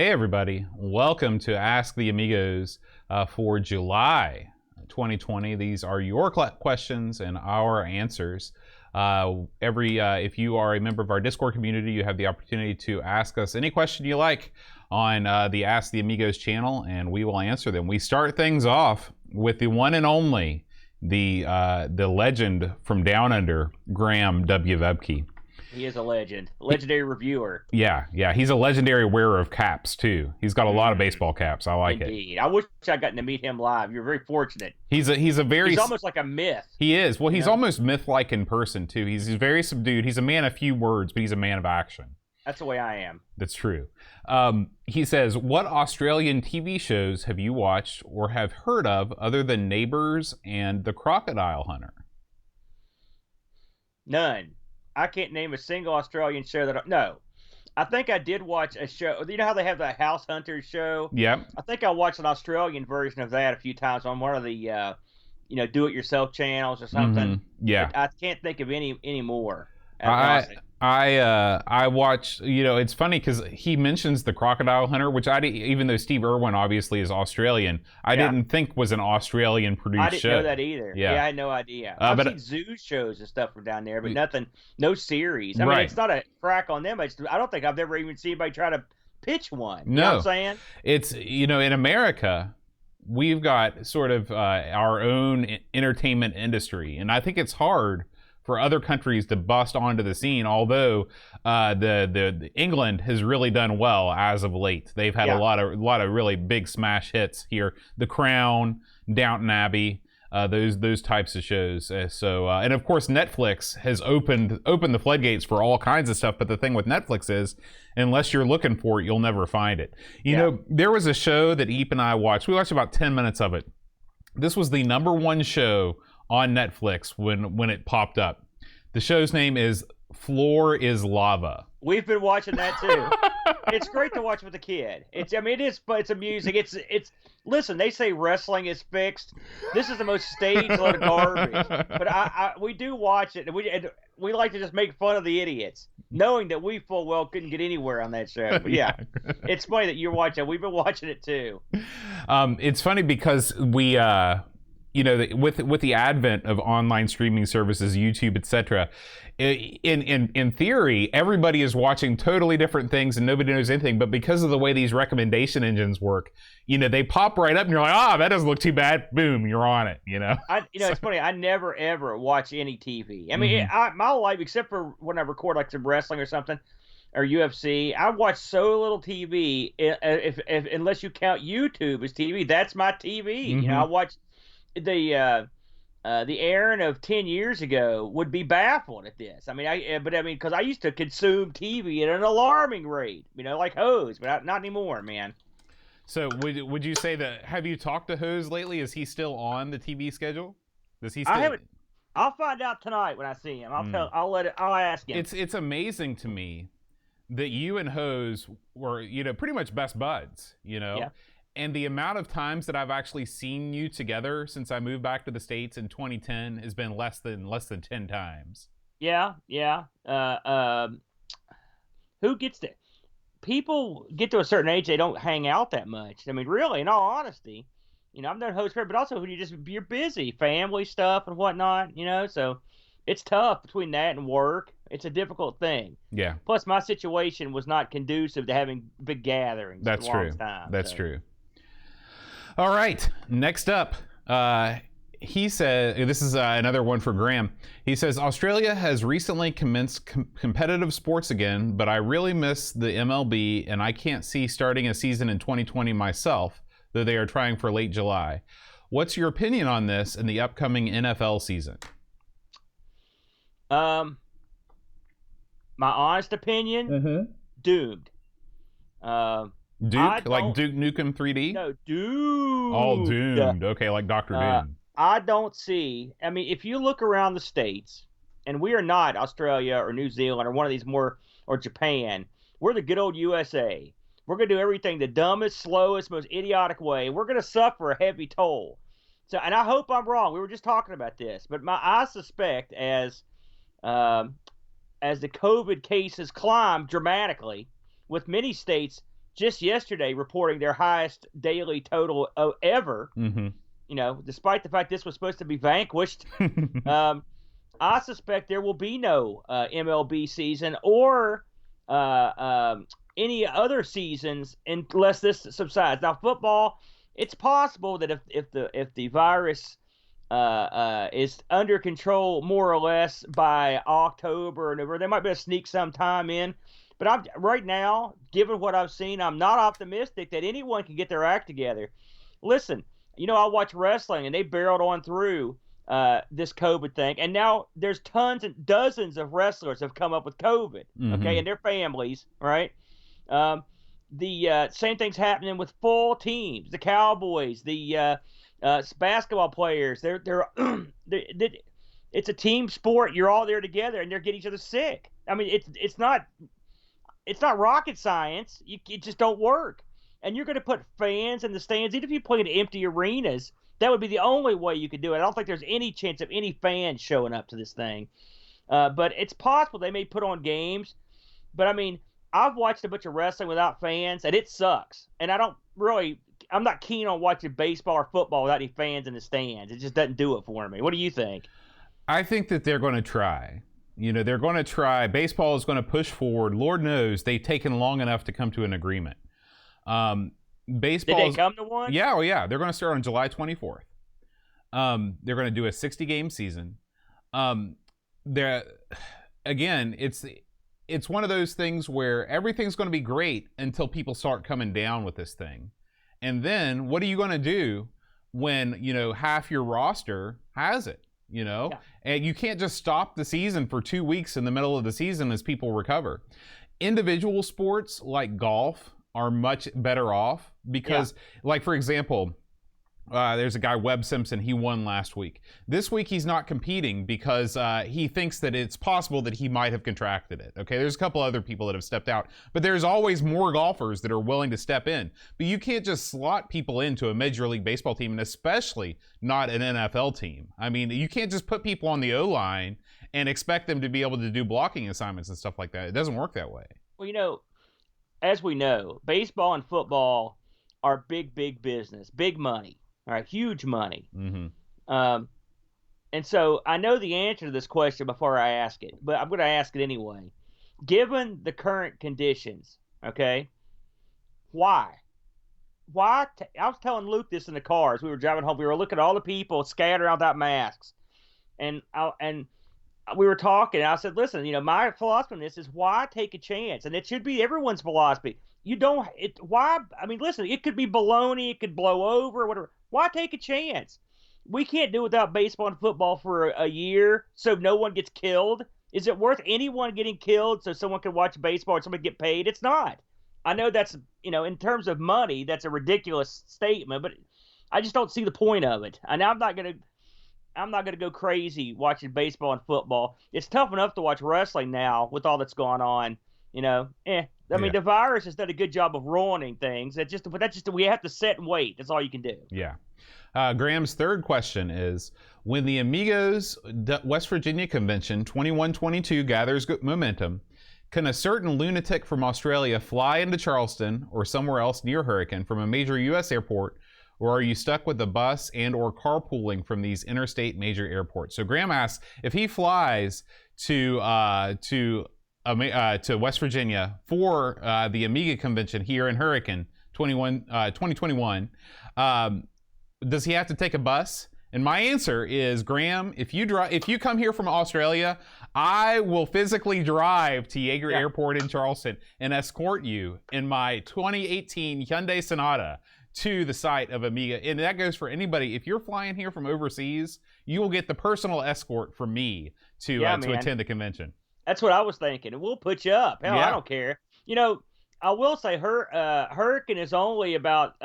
Hey everybody, welcome to Ask the Amigos for July 2020. These are your questions and our answers. If you are a member of our Discord community, you have the opportunity to ask us any question you like on the Ask the Amigos channel, and we will answer them. We start things off with the one and only, the legend from Down Under, Graham W. Vebke. He is a legend. Legendary reviewer. Yeah. He's a legendary wearer of caps, too. He's got a lot of baseball caps. I like Indeed. I wish I'd gotten to meet him live. You're very fortunate. He's almost like a myth. He is. Well, he's almost myth-like in person, too. He's very subdued. He's a man of few words, but he's a man of action. That's the way I am. That's true. He says, what Australian TV shows have you watched or have heard of other than Neighbours and The Crocodile Hunter? None. I can't name a single Australian show no. I think I did watch a show. You know how they have the House Hunters show? Yeah. I think I watched an Australian version of that a few times on one of the, do-it-yourself channels or something. Mm-hmm. Yeah. But I can't think of any more. I watch, it's funny because he mentions The Crocodile Hunter, which even though Steve Irwin obviously is Australian, I didn't think was an Australian produced show. I didn't know that either. Yeah, I had no idea. I've seen zoo shows and stuff from down there, but no series. I mean, it's not a crack on them. I don't think I've ever even seen anybody try to pitch one. You know what I'm saying? It's, in America, we've got sort of our own entertainment industry, and I think it's hard for other countries to bust onto the scene, although the England has really done well as of late. They've had a lot of really big smash hits here. The Crown, Downton Abbey, those types of shows. And of course Netflix has opened the floodgates for all kinds of stuff. But the thing with Netflix is, unless you're looking for it, you'll never find it. You know, there was a show that Eep and I watched. We watched about 10 minutes of it. This was the #1 show on Netflix when it popped up. The show's name is Floor is Lava. We've been watching that too. It's great to watch with a kid. It's amusing. It's listen, they say wrestling is fixed. This is the most staged load of garbage. But we do watch it, and we like to just make fun of the idiots, knowing that we full well couldn't get anywhere on that show. But yeah, it's funny that you're watching. We've been watching it too. It's funny because we with the advent of online streaming services, YouTube, etc., in theory, everybody is watching totally different things and nobody knows anything. But because of the way these recommendation engines work, they pop right up and you're like, that doesn't look too bad. Boom, you're on it. It's funny. I never ever watch any TV. I mean, my life, except for when I record like some wrestling or something, or UFC, I watch so little TV. If unless you count YouTube as TV, that's my TV. I watch. The Aaron of 10 years ago would be baffled at this. Because I used to consume TV at an alarming rate, like Hose, but not anymore, man. So would you say that? Have you talked to Hose lately? Is he still on the TV schedule? Does he still? I haven't. I'll find out tonight when I see him. I'll ask him. It's amazing to me that you and Hose were pretty much best buds. Yeah. And the amount of times that I've actually seen you together since I moved back to the States in 2010 has been less than 10 times. Yeah. People get to a certain age, they don't hang out that much. I mean, really, in all honesty, I've known hosts, but also when you're busy, family stuff and whatnot, so it's tough between that and work. It's a difficult thing. Yeah. Plus, my situation was not conducive to having big gatherings. That's true. That's true. All right, next up, he said, this is another one for Graham. He says, Australia has recently commenced competitive sports again, but I really miss the MLB, and I can't see starting a season in 2020 myself, though they are trying for late July. What's your opinion on this in the upcoming NFL season? My honest opinion, doomed. Duke? Like Duke Nukem 3D? No, doomed. Oh, doomed. Okay, like Dr. Doom. I don't see. I mean, if you look around the states, and we are not Australia or New Zealand or one of these or Japan, we're the good old USA. We're going to do everything the dumbest, slowest, most idiotic way. We're going to suffer a heavy toll. So, and I hope I'm wrong. We were just talking about this, but I suspect as the COVID cases climb dramatically, with many states just yesterday reporting their highest daily total ever. You know, despite the fact this was supposed to be vanquished. I suspect there will be no MLB season or any other seasons unless this subsides. Now, football, it's possible that if the virus is under control more or less by October or November, there might be a sneak sometime in. But right now, given what I've seen, I'm not optimistic that anyone can get their act together. Listen, you know, I watch wrestling, and they barreled on through this COVID thing, and now there's tons and dozens of wrestlers have come up with COVID, okay, and their families, right? The same thing's happening with full teams, the Cowboys, the basketball players. They're it's a team sport. You're all there together, and they're getting each other sick. I mean, it's not rocket science. It just don't work. And you're going to put fans in the stands, even if you play in empty arenas. That would be the only way you could do it. I don't think there's any chance of any fans showing up to this thing. But it's possible they may put on games. But, I mean, I've watched a bunch of wrestling without fans, and it sucks. And I'm not keen on watching baseball or football without any fans in the stands. It just doesn't do it for me. What do you think? I think that they're going to try. You know, they're going to try. Baseball is going to push forward. Lord knows they've taken long enough to come to an agreement. Baseball. Did they come to one? Yeah, oh yeah. They're going to start on July 24th. They're going to do a 60-game season. Again, it's one of those things where everything's going to be great until people start coming down with this thing. And then what are you going to do when, you know, half your roster has it, you know? Yeah. And you can't just stop the season for 2 weeks in the middle of the season as people recover. Individual sports like golf are much better off because, like, for example, there's a guy, Webb Simpson, he won last week. This week he's not competing because he thinks that it's possible that he might have contracted it. Okay, there's a couple other people that have stepped out, but there's always more golfers that are willing to step in. But you can't just slot people into a Major League Baseball team, and especially not an NFL team. I mean, you can't just put people on the O-line and expect them to be able to do blocking assignments and stuff like that. It doesn't work that way. Well, you know, as we know, baseball and football are big business, big money. All right, huge money. And so I know the answer to this question before I ask it, but I'm going to ask it anyway. Given the current conditions, okay, why? I was telling Luke this in the car as we were driving home. We were looking at all the people scattered around without masks. And we were talking, and I said, listen, you know, my philosophy on this is why take a chance? And it should be everyone's philosophy. Why? I mean, listen, it could be baloney, it could blow over, whatever. Why take a chance? We can't do without baseball and football for a year so no one gets killed. Is it worth anyone getting killed so someone can watch baseball or somebody get paid? It's not. I know that's, you know, in terms of money, that's a ridiculous statement, but I just don't see the point of it. And I'm not gonna go crazy watching baseball and football. It's tough enough to watch wrestling now with all that's going on. You know, I mean, the virus has done a good job of ruining things. We have to sit and wait. That's all you can do. Yeah. Graham's third question is, when the Amigos West Virginia Convention 2122 gathers momentum, can a certain lunatic from Australia fly into Charleston or somewhere else near Hurricane from a major U.S. airport, or are you stuck with the bus and or carpooling from these interstate major airports? So Graham asks, if he flies to West Virginia for the Amiga convention here in Hurricane 2021, does he have to take a bus? And my answer is, Graham, if you come here from Australia, I will physically drive to Yeager Airport in Charleston and escort you in my 2018 Hyundai Sonata to the site of Amiga. And that goes for anybody. If you're flying here from overseas, you will get the personal escort from me to attend the convention. That's what I was thinking. And we'll put you up. Hell, I don't care. You know, I will say Hurricane is only about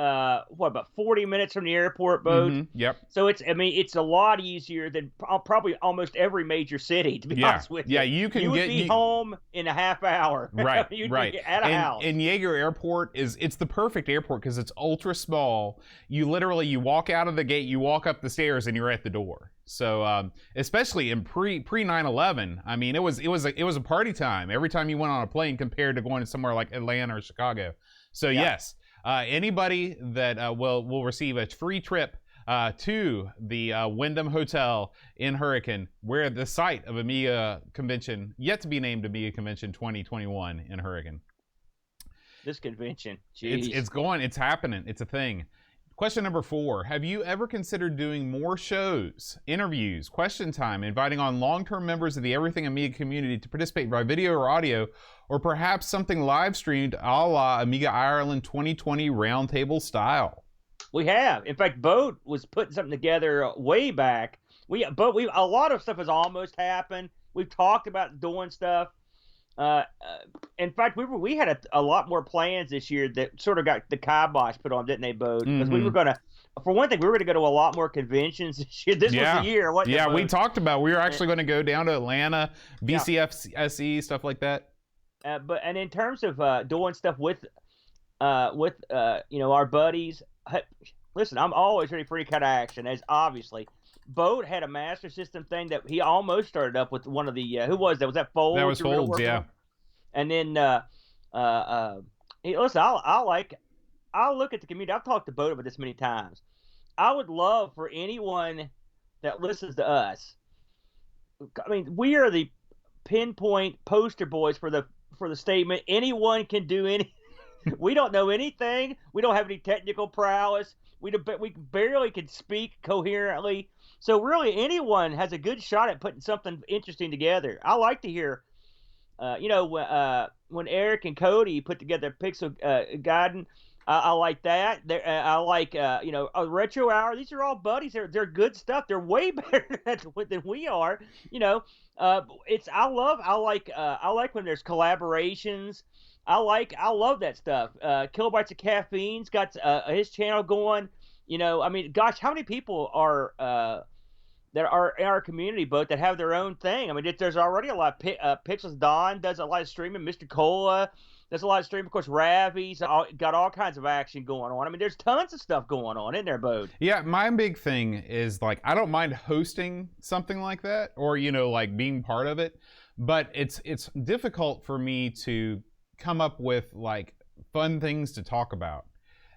40 minutes from the airport, boat. Mm-hmm. Yep. So it's a lot easier than probably almost every major city, to be honest with you. Yeah, you would be home in a half hour. Right, right. Be at a house. And Yeager Airport it's the perfect airport because it's ultra small. You walk out of the gate, you walk up the stairs, and you're at the door. So especially in pre 9/11, I mean, it was a party time every time you went on a plane compared to going to somewhere like Atlanta or Chicago. So yes, anybody that will receive a free trip to the Wyndham Hotel in Hurricane, where the site of Amiga Convention, yet to be named Amiga Convention 2021 in Hurricane. This convention, jeez. It's happening, it's a thing. Question number 4, have you ever considered doing more shows, interviews, question time, inviting on long-term members of the Everything Amiga community to participate by video or audio, or perhaps something live streamed a la Amiga Ireland 2020 roundtable style? We have. In fact, Bode was putting something together way back. A lot of stuff has almost happened. We've talked about doing stuff. In fact, we had a lot more plans this year that sort of got the kibosh put on, didn't they, Bode? Because we were going to, for one thing, we were going to go to a lot more conventions this year. This was the year, wasn't it, Bode? We talked about we were actually going to go down to Atlanta, BCFSE, stuff like that. And in terms of doing stuff with our buddies. Listen, I'm always ready for any kind of action, as obviously. Bode had a Master System thing that he almost started up with one of the, who was that? Was that Folds? That was Folds, yeah. On? And then, listen, I'll look at the community. I've talked to Bode about this many times. I would love for anyone that listens to us. I mean, we are the pinpoint poster boys for the statement, anyone can do anything. We don't know anything. We don't have any technical prowess. We barely can speak coherently. So really, anyone has a good shot at putting something interesting together. I like to hear, when Eric and Cody put together Pixel Gaiden, I like that. I like, a Retro Hour. These are all buddies. They're good stuff. They're way better than we are. I like when there's collaborations. I love that stuff. Kilobytes of Caffeine's got his channel going. Gosh, how many people are that are in our community, both that have their own thing? I mean, there's already a lot of Pixels. Don does a lot of streaming. Mr. Cola does a lot of streaming. Of course, Ravi's got all kinds of action going on. I mean, there's tons of stuff going on in there, Bode. Yeah, my big thing is, I don't mind hosting something like that or, being part of it, but it's difficult for me to come up with fun things to talk about.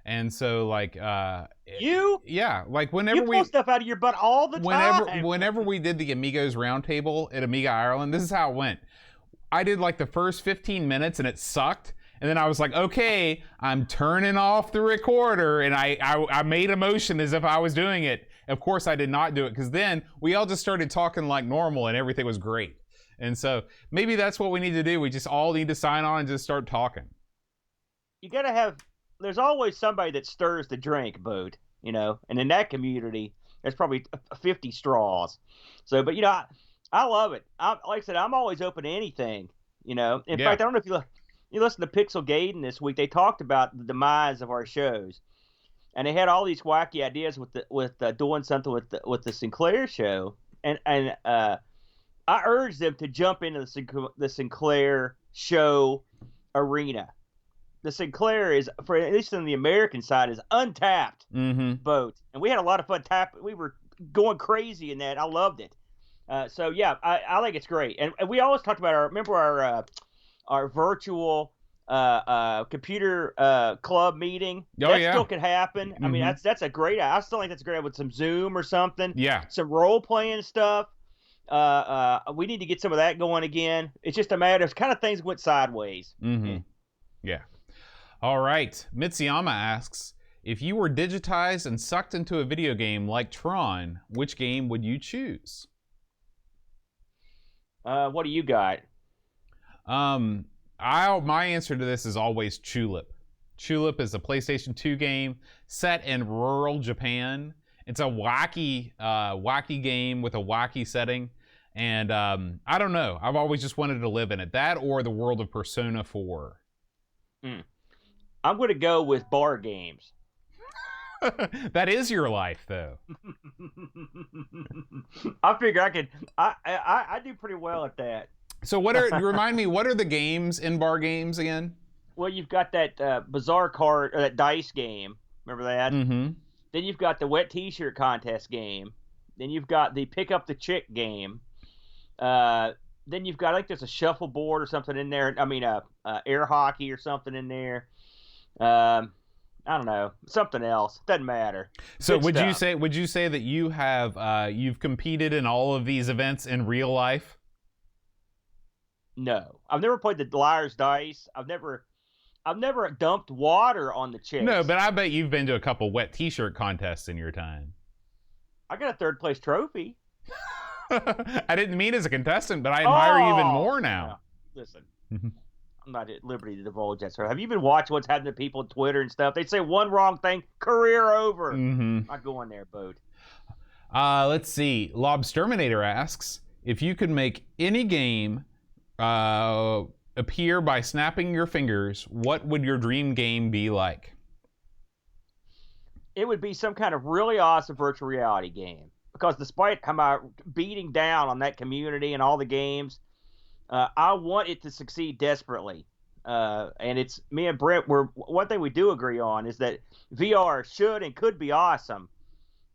And so whenever you pull stuff out of your butt all the time. Whenever we did the Amigos roundtable at Amiga Ireland, this is how it went. I did the first 15 minutes and it sucked. And then I was like, okay, I'm turning off the recorder, and I made a motion as if I was doing it. Of course I did not do it, because then we all just started talking like normal and everything was great. And so maybe that's what we need to do. We just all need to sign on and just start talking. You got to there's always somebody that stirs the drink, Bode, and in that community, there's probably 50 straws. So, but, I love it. Like I said, I'm always open to anything, In fact, I don't know if you listen to Pixel Gaiden this week, they talked about the demise of our shows. And they had all these wacky ideas with doing something with the Sinclair show. And I urge them to jump into the Sinclair show arena. The Sinclair is, for at least on the American side, is untapped boat, and we had a lot of fun we were going crazy in that. I loved it. I think it's great. And we always talked about our virtual computer club meeting. Still could happen. I mean, that's a great. I still think that's great with some Zoom or something. Yeah, some role playing stuff. We need to get some of that going again. It's just a matter of kind of things went sideways. Yeah. All right. Mitsuyama asks, if you were digitized and sucked into a video game like Tron, which game would you choose? What do you got? My answer to this is always Tulip. Tulip is a PlayStation 2 game set in rural Japan. It's a wacky game with a wacky setting. And I don't know. I've always just wanted to live in it. That or the world of Persona 4. I'm going to go with bar games. That is your life, though. I figure I do pretty well at that. So remind me, what are the games in bar games again? Well, you've got that bizarre card, or that dice game. Remember that? Mm-hmm. Then you've got the wet t-shirt contest game. Then you've got the pick up the chick game. Then you've got, I think there's a shuffleboard or something in there. I mean, air hockey or something in there. I don't know, something else. Doesn't matter. So Good would stuff. you say that you have you've competed in all of these events in real life? No, I've never played the liar's dice. I've never dumped water on the No, chicks. but I bet you've been to a couple wet T-shirt contests in your time. I got a third place trophy. I didn't mean as a contestant, but I admire you even more now. Listen, I'm not at liberty to divulge that. So, have you been watching what's happening to people on Twitter and stuff? They say one wrong thing, career over. Not going there, boat. Let's see. Lobsterminator asks, if you could make any game appear by snapping your fingers, what would your dream game be like? It would be some kind of really awesome virtual reality game. Because despite how my beating down on that community and all the games, I want it to succeed desperately. And it's me and Brent. One thing we do agree on is that VR should and could be awesome.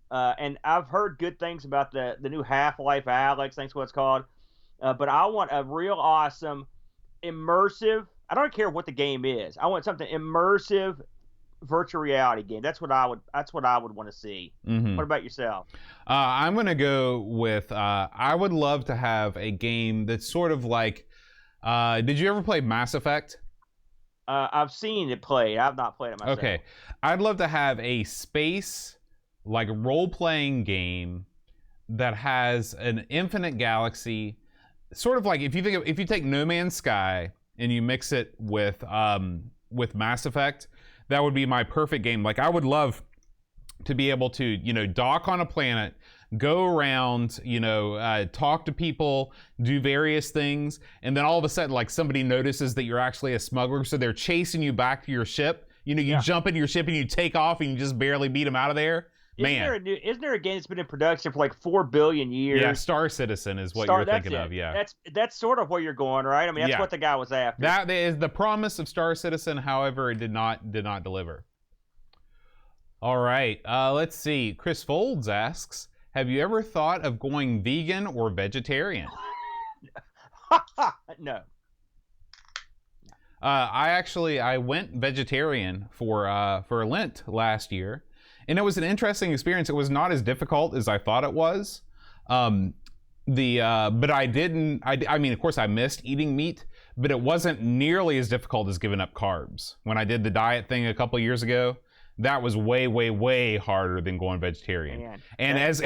And I've heard good things about the new Half-Life Alyx, that's what it's called. But I want a real awesome, immersive. I don't care what the game is. I want something immersive, virtual reality game. That's what I would want to see. What about yourself? I'm gonna go with I would love to have a game that's sort of like did you ever play Mass Effect? I've seen it played. I've not played it myself. Okay. I'd love to have a space like role-playing game that has an infinite galaxy, sort of like if you take No Man's Sky and you mix it with Mass Effect, that would be my perfect game. Like I would love to be able to, dock on a planet, go around, talk to people, do various things, and then all of a sudden, like somebody notices that you're actually a smuggler, so they're chasing you back to your ship. You jump into your ship and you take off and you just barely beat them out of there. Isn't there a game that's been in production for like 4 billion years? Yeah, Star Citizen is what you're thinking of. Yeah, that's sort of where you're going, right? I mean, that's what the guy was after. That is the promise of Star Citizen. However, it did not deliver. All right, let's see. Chris Folds asks, have you ever thought of going vegan or vegetarian? No. I went vegetarian for Lent last year. And it was an interesting experience. It was not as difficult as I thought it was. But I didn't, I mean, of course I missed eating meat, but it wasn't nearly as difficult as giving up carbs. When I did the diet thing a couple years ago, that was way, way, way harder than going vegetarian. Man, and as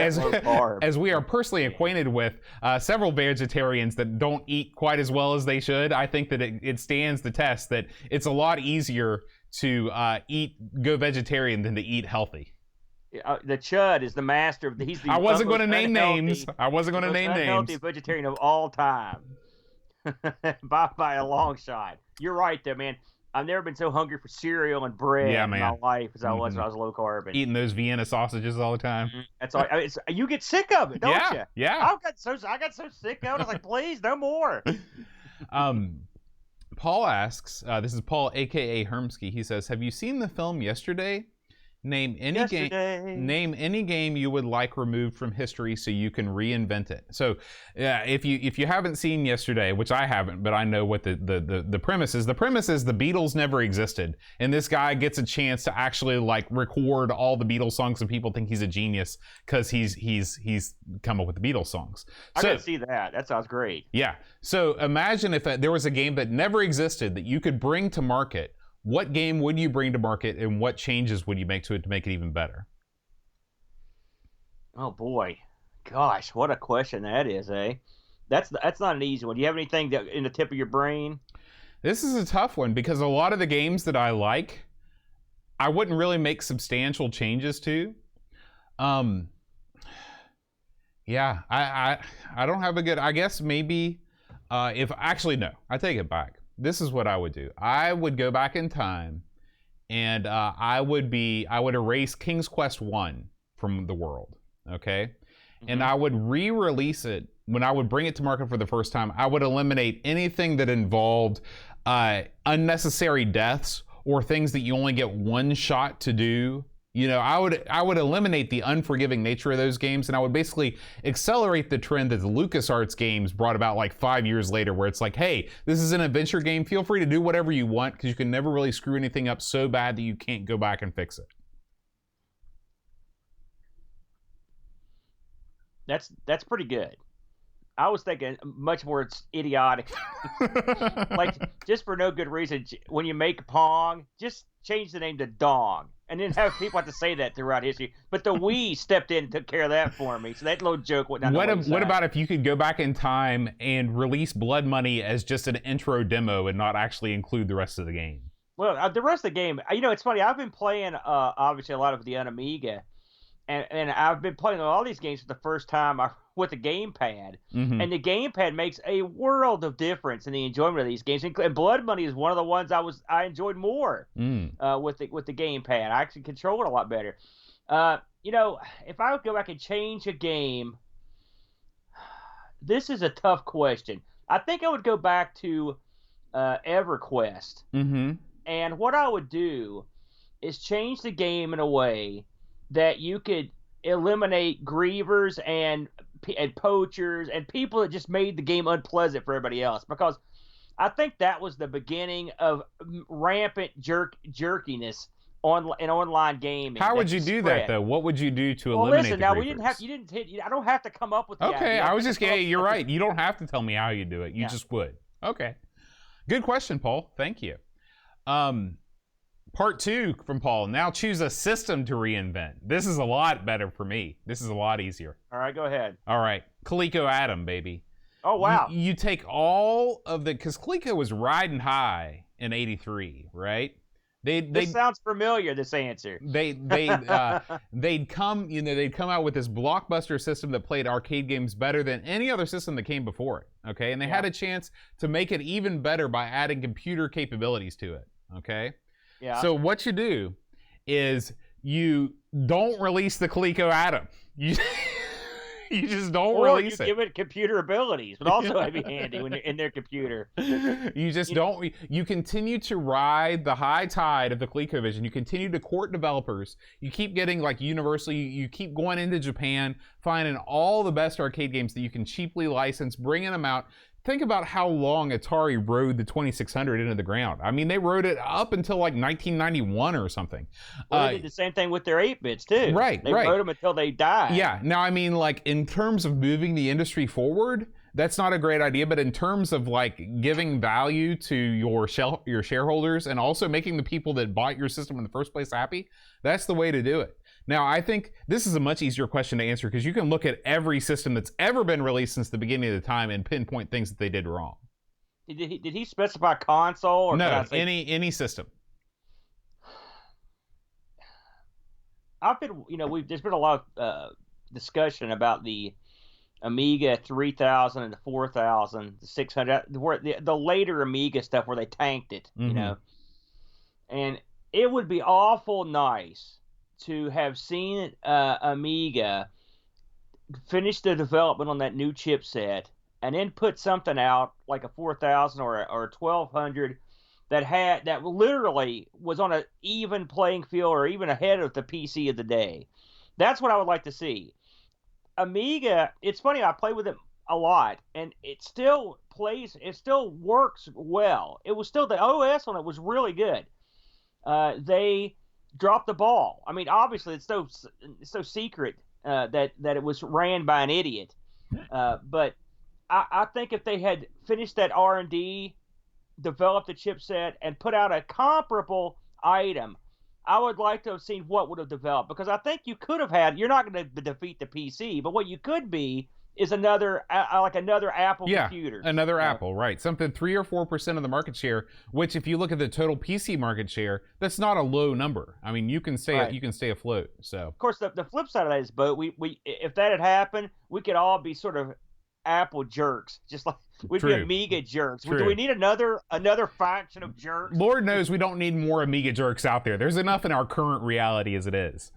we are personally acquainted with several vegetarians that don't eat quite as well as they should, I think that it stands the test that it's a lot easier to go vegetarian than to eat healthy. The Chud is the master of he's the I wasn't going to name names. I wasn't going to name names. Unhealthy vegetarian of all time. by a long shot. You're right though, man. I've never been so hungry for cereal and bread in my life as I was when I was low carb. Eating those Vienna sausages all the time. That's all. You get sick of it, don't you? Yeah. I got so sick of it. I was like, please, no more. Paul asks, this is Paul, aka Hermsky. He says, have you seen the film Yesterday? Name any game you would like removed from history so you can reinvent it. So if you haven't seen Yesterday, which I haven't, but I know what the premise is. The premise is the Beatles never existed, and this guy gets a chance to actually like record all the Beatles songs, and people think he's a genius because he's come up with the Beatles songs. I gotta see that. That sounds great. Yeah. So imagine if there was a game that never existed that you could bring to market. What game would you bring to market, and what changes would you make to it to make it even better? Oh boy, gosh, what a question that is, eh? That's not an easy one. Do you have anything in the tip of your brain? This is a tough one because a lot of the games that I like, I wouldn't really make substantial changes to. Yeah, I don't have a good. I guess maybe if actually no, I take it back. This is what I would do. I would go back in time, and I would erase King's Quest 1 from the world, okay? And I would re-release it. When I would bring it to market for the first time, I would eliminate anything that involved unnecessary deaths or things that you only get one shot to do, You know, I would eliminate the unforgiving nature of those games, and I would basically accelerate the trend that the LucasArts games brought about like 5 years later, where it's like, hey, this is an adventure game. Feel free to do whatever you want, because you can never really screw anything up so bad that you can't go back and fix it. That's pretty good. I was thinking much more idiotic. Like, just for no good reason, when you make Pong, just change the name to Dong. And then have people have to say that throughout history. But the Wii stepped in and took care of that for me. So that little joke went down the wayside. What about if you could go back in time and release Blood Money as just an intro demo and not actually include the rest of the game? Well, the rest of the game, you know, it's funny. I've been playing, obviously, a lot of the Amiga. And I've been playing all these games for the first time with the gamepad. Mm-hmm. And the gamepad makes a world of difference in the enjoyment of these games. And Blood Money is one of the ones I enjoyed more with the gamepad. I actually control it a lot better. You know, if I would go back and change a game, this is a tough question. I think I would go back to EverQuest. Mm-hmm. And what I would do is change the game in a way that you could eliminate grievers and poachers and people that just made the game unpleasant for everybody else, because I think that was the beginning of rampant jerkiness in online gaming. How would you do that, though? What would you do to eliminate listen, the now grievers? I don't have to come up with the Okay, idea. I was just kidding. You're right. You don't have to tell me how you do it. You just would. Okay. Good question, Paul. Thank you. Part 2 from Paul. Now choose a system to reinvent. This is a lot better for me. This is a lot easier. All right, go ahead. All right. Coleco Atom, baby. Oh, wow. You take all of the... Because Coleco was riding high in 83, right? This sounds familiar, this answer. They'd come out with this blockbuster system that played arcade games better than any other system that came before it, okay? And they had a chance to make it even better by adding computer capabilities to it, okay? Yeah. So what you do is you don't release the Coleco Atom. You just don't release it. Or you give it computer abilities, but also it'd be handy when you're in their computer. You just don't. You continue to ride the high tide of the ColecoVision. You continue to court developers. You keep getting, like, universally. You keep going into Japan, finding all the best arcade games that you can cheaply license, bringing them out. Think about how long Atari rode the 2600 into the ground. I mean, they rode it up until like 1991 or something. Well, they did the same thing with their 8-bits too. Right, They rode them until they died. Yeah. Now, I mean, like, in terms of moving the industry forward, that's not a great idea. But in terms of, like, giving value to your shareholders and also making the people that bought your system in the first place happy, that's the way to do it. Now, I think this is a much easier question to answer because you can look at every system that's ever been released since the beginning of the time and pinpoint things that they did wrong. Did he specify console? Or no, any system. I've been, there's been a lot of discussion about the Amiga 3000 and the 4000, the 600, the later Amiga stuff where they tanked it, and it would be awful nice to have seen Amiga finish the development on that new chipset and then put something out like a 4000 or a 1200 that literally was on an even playing field or even ahead of the PC of the day. That's what I would like to see. Amiga, it's funny, I play with it a lot and it still works well. It was still, the OS on it was really good. They dropped the ball. I mean, obviously it's so secret that it was ran by an idiot. But I think if they had finished that R&D, developed the chipset, and put out a comparable item, I would like to have seen what would have developed. Because I think you could have had, you're not going to defeat the PC, but what you could be is another Apple computer. Another Apple, right. Something 3 or 4% of the market share, which if you look at the total PC market share, that's not a low number. I mean, you can stay afloat. So of course the flip side of that is, but we if that had happened, we could all be sort of Apple jerks, just like we'd be Amiga jerks. Do we need another faction of jerks? Lord knows we don't need more Amiga jerks out there. There's enough in our current reality as it is.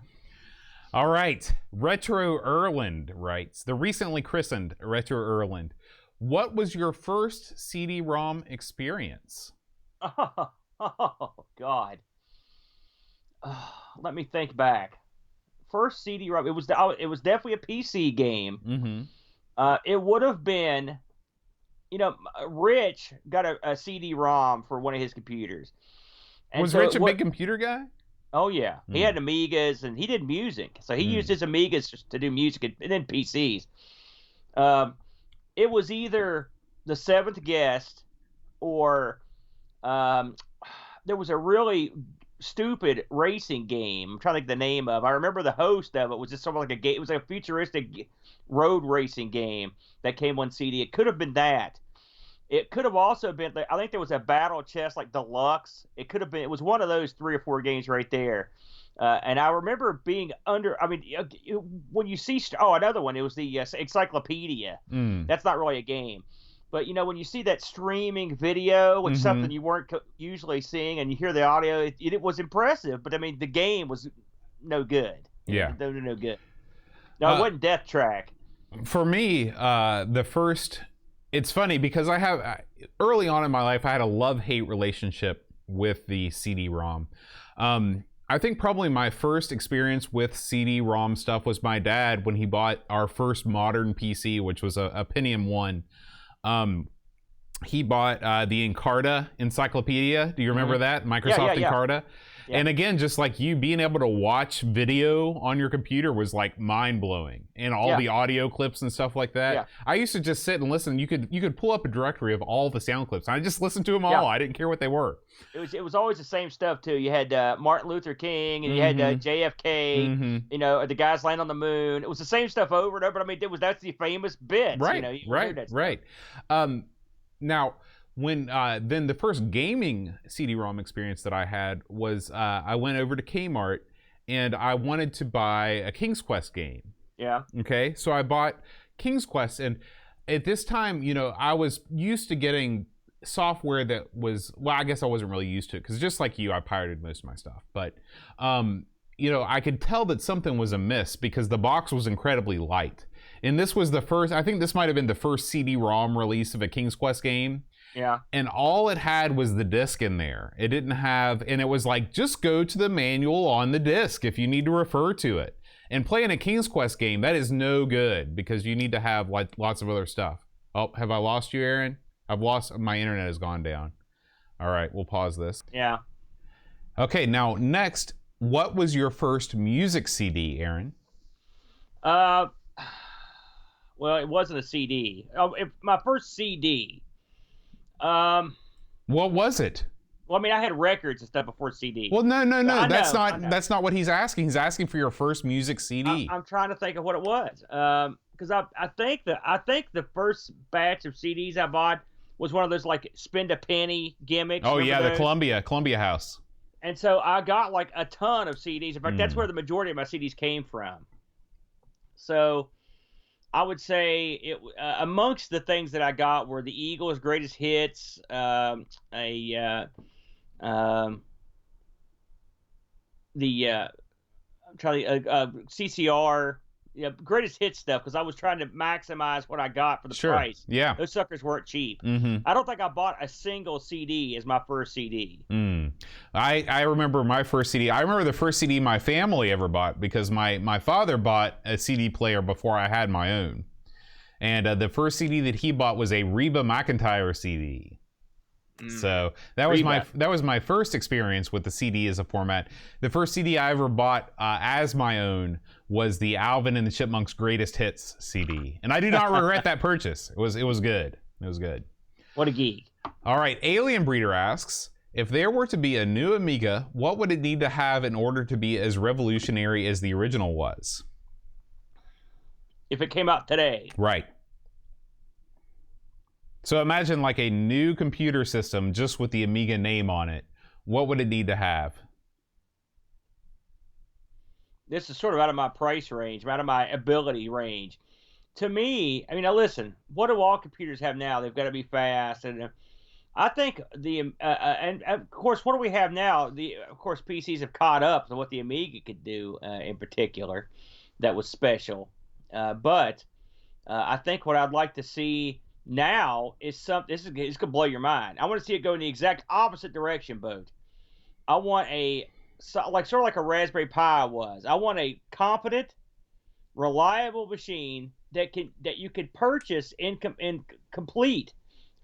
All right, Retro Erland writes, the recently christened Retro Erland, what was your first CD-ROM experience? Oh God. let me think back. First CD-ROM, it was definitely a PC game. Mm-hmm. It would have been, Rich got a CD-ROM for one of his computers. And was Rich a big computer guy? Oh yeah, he had Amigas and he did music, so he used his Amigas to do music and then PCs. It was either The Seventh Guest or there was a really stupid racing game. I'm trying to think the name of. I remember the host of it was just something like a game. It was like a futuristic road racing game that came on CD. It could have been that. It could have also been. I think there was a Battle Chess like Deluxe. It could have been. It was one of those 3 or 4 games right there. And I remember being under. I mean, when you see another one, it was the Encyclopedia. That's not really a game. But, when you see that streaming video, which is something you weren't usually seeing, and you hear the audio, it was impressive. But, I mean, the game was no good. Yeah. They were no good. No, it wasn't Death Track. For me, the first... It's funny because I have... Early on in my life, I had a love-hate relationship with the CD-ROM. I think probably my first experience with CD-ROM stuff was my dad when he bought our first modern PC, which was a Pentium 1. He bought the Encarta Encyclopedia. Do you remember that? Microsoft Encarta. Yeah. And again, just like you, being able to watch video on your computer was like mind-blowing. And all the audio clips and stuff like that. Yeah. I used to just sit and listen. You could pull up a directory of all the sound clips. I just listened to them all. I didn't care what they were. It was always the same stuff too. You had Martin Luther King and you had JFK. The guys land on the moon. It was the same stuff over and over. But I mean, that's the famous bits. Right. Right. Now, when then the first gaming CD-ROM experience that I had was I went over to Kmart and I wanted to buy a King's Quest game. Yeah. Okay, so I bought King's Quest, and at this time, I was used to getting software that was, well, I guess I wasn't really used to it because just like you, I pirated most of my stuff. But I could tell that something was amiss because the box was incredibly light. And this was the first, I think this might have been the first CD-ROM release of a King's Quest game. Yeah. And all it had was the disc in there. It didn't have, and it was like, just go to the manual on the disc if you need to refer to it. And playing a King's Quest game, that is no good because you need to have like lots of other stuff. Oh, have I lost you, Aaron? I've lost, my internet has gone down. All right, we'll pause this. Yeah. Okay, now next, what was your first music CD, Aaron? Well, it wasn't a CD. My first CD. What was it? Well, I mean, I had records and stuff before CD. Well, no. That's not what he's asking. He's asking for your first music CD. I'm trying to think of what it was. Because I think the first batch of CDs I bought was one of those like spend a penny gimmicks. Oh yeah, the Columbia House. And so I got like a ton of CDs. In fact, that's where the majority of my CDs came from. So I would say amongst the things that I got were the Eagles' greatest hits, CCR, greatest hits stuff because I was trying to maximize what I got for the price. Yeah, those suckers weren't cheap. I don't think I bought a single CD as my first CD. I remember my first CD. I remember the first CD my family ever bought because my father bought a CD player before I had my own, and the first CD that he bought was a Reba McEntire CD. So that was my first experience with the CD as a format. The first CD I ever bought as my own was the Alvin and the Chipmunks Greatest Hits CD, and I do not regret that purchase. It was good. It was good. What a geek! All right, Alien Breeder asks, if there were to be a new Amiga, what would it need to have in order to be as revolutionary as the original was? If it came out today, right? So imagine like a new computer system just with the Amiga name on it. What would it need to have? This is sort of out of my price range, out of my ability range. To me, I mean, now listen, what do all computers have now? They've got to be fast. And I think and of course, what do we have now? Of course, PCs have caught up to what the Amiga could do in particular that was special. But I think what I'd like to see now is something. This is gonna blow your mind. I want to see it go in the exact opposite direction, Boat. I want a sort of like a Raspberry Pi was. I want a competent, reliable machine that you could purchase in complete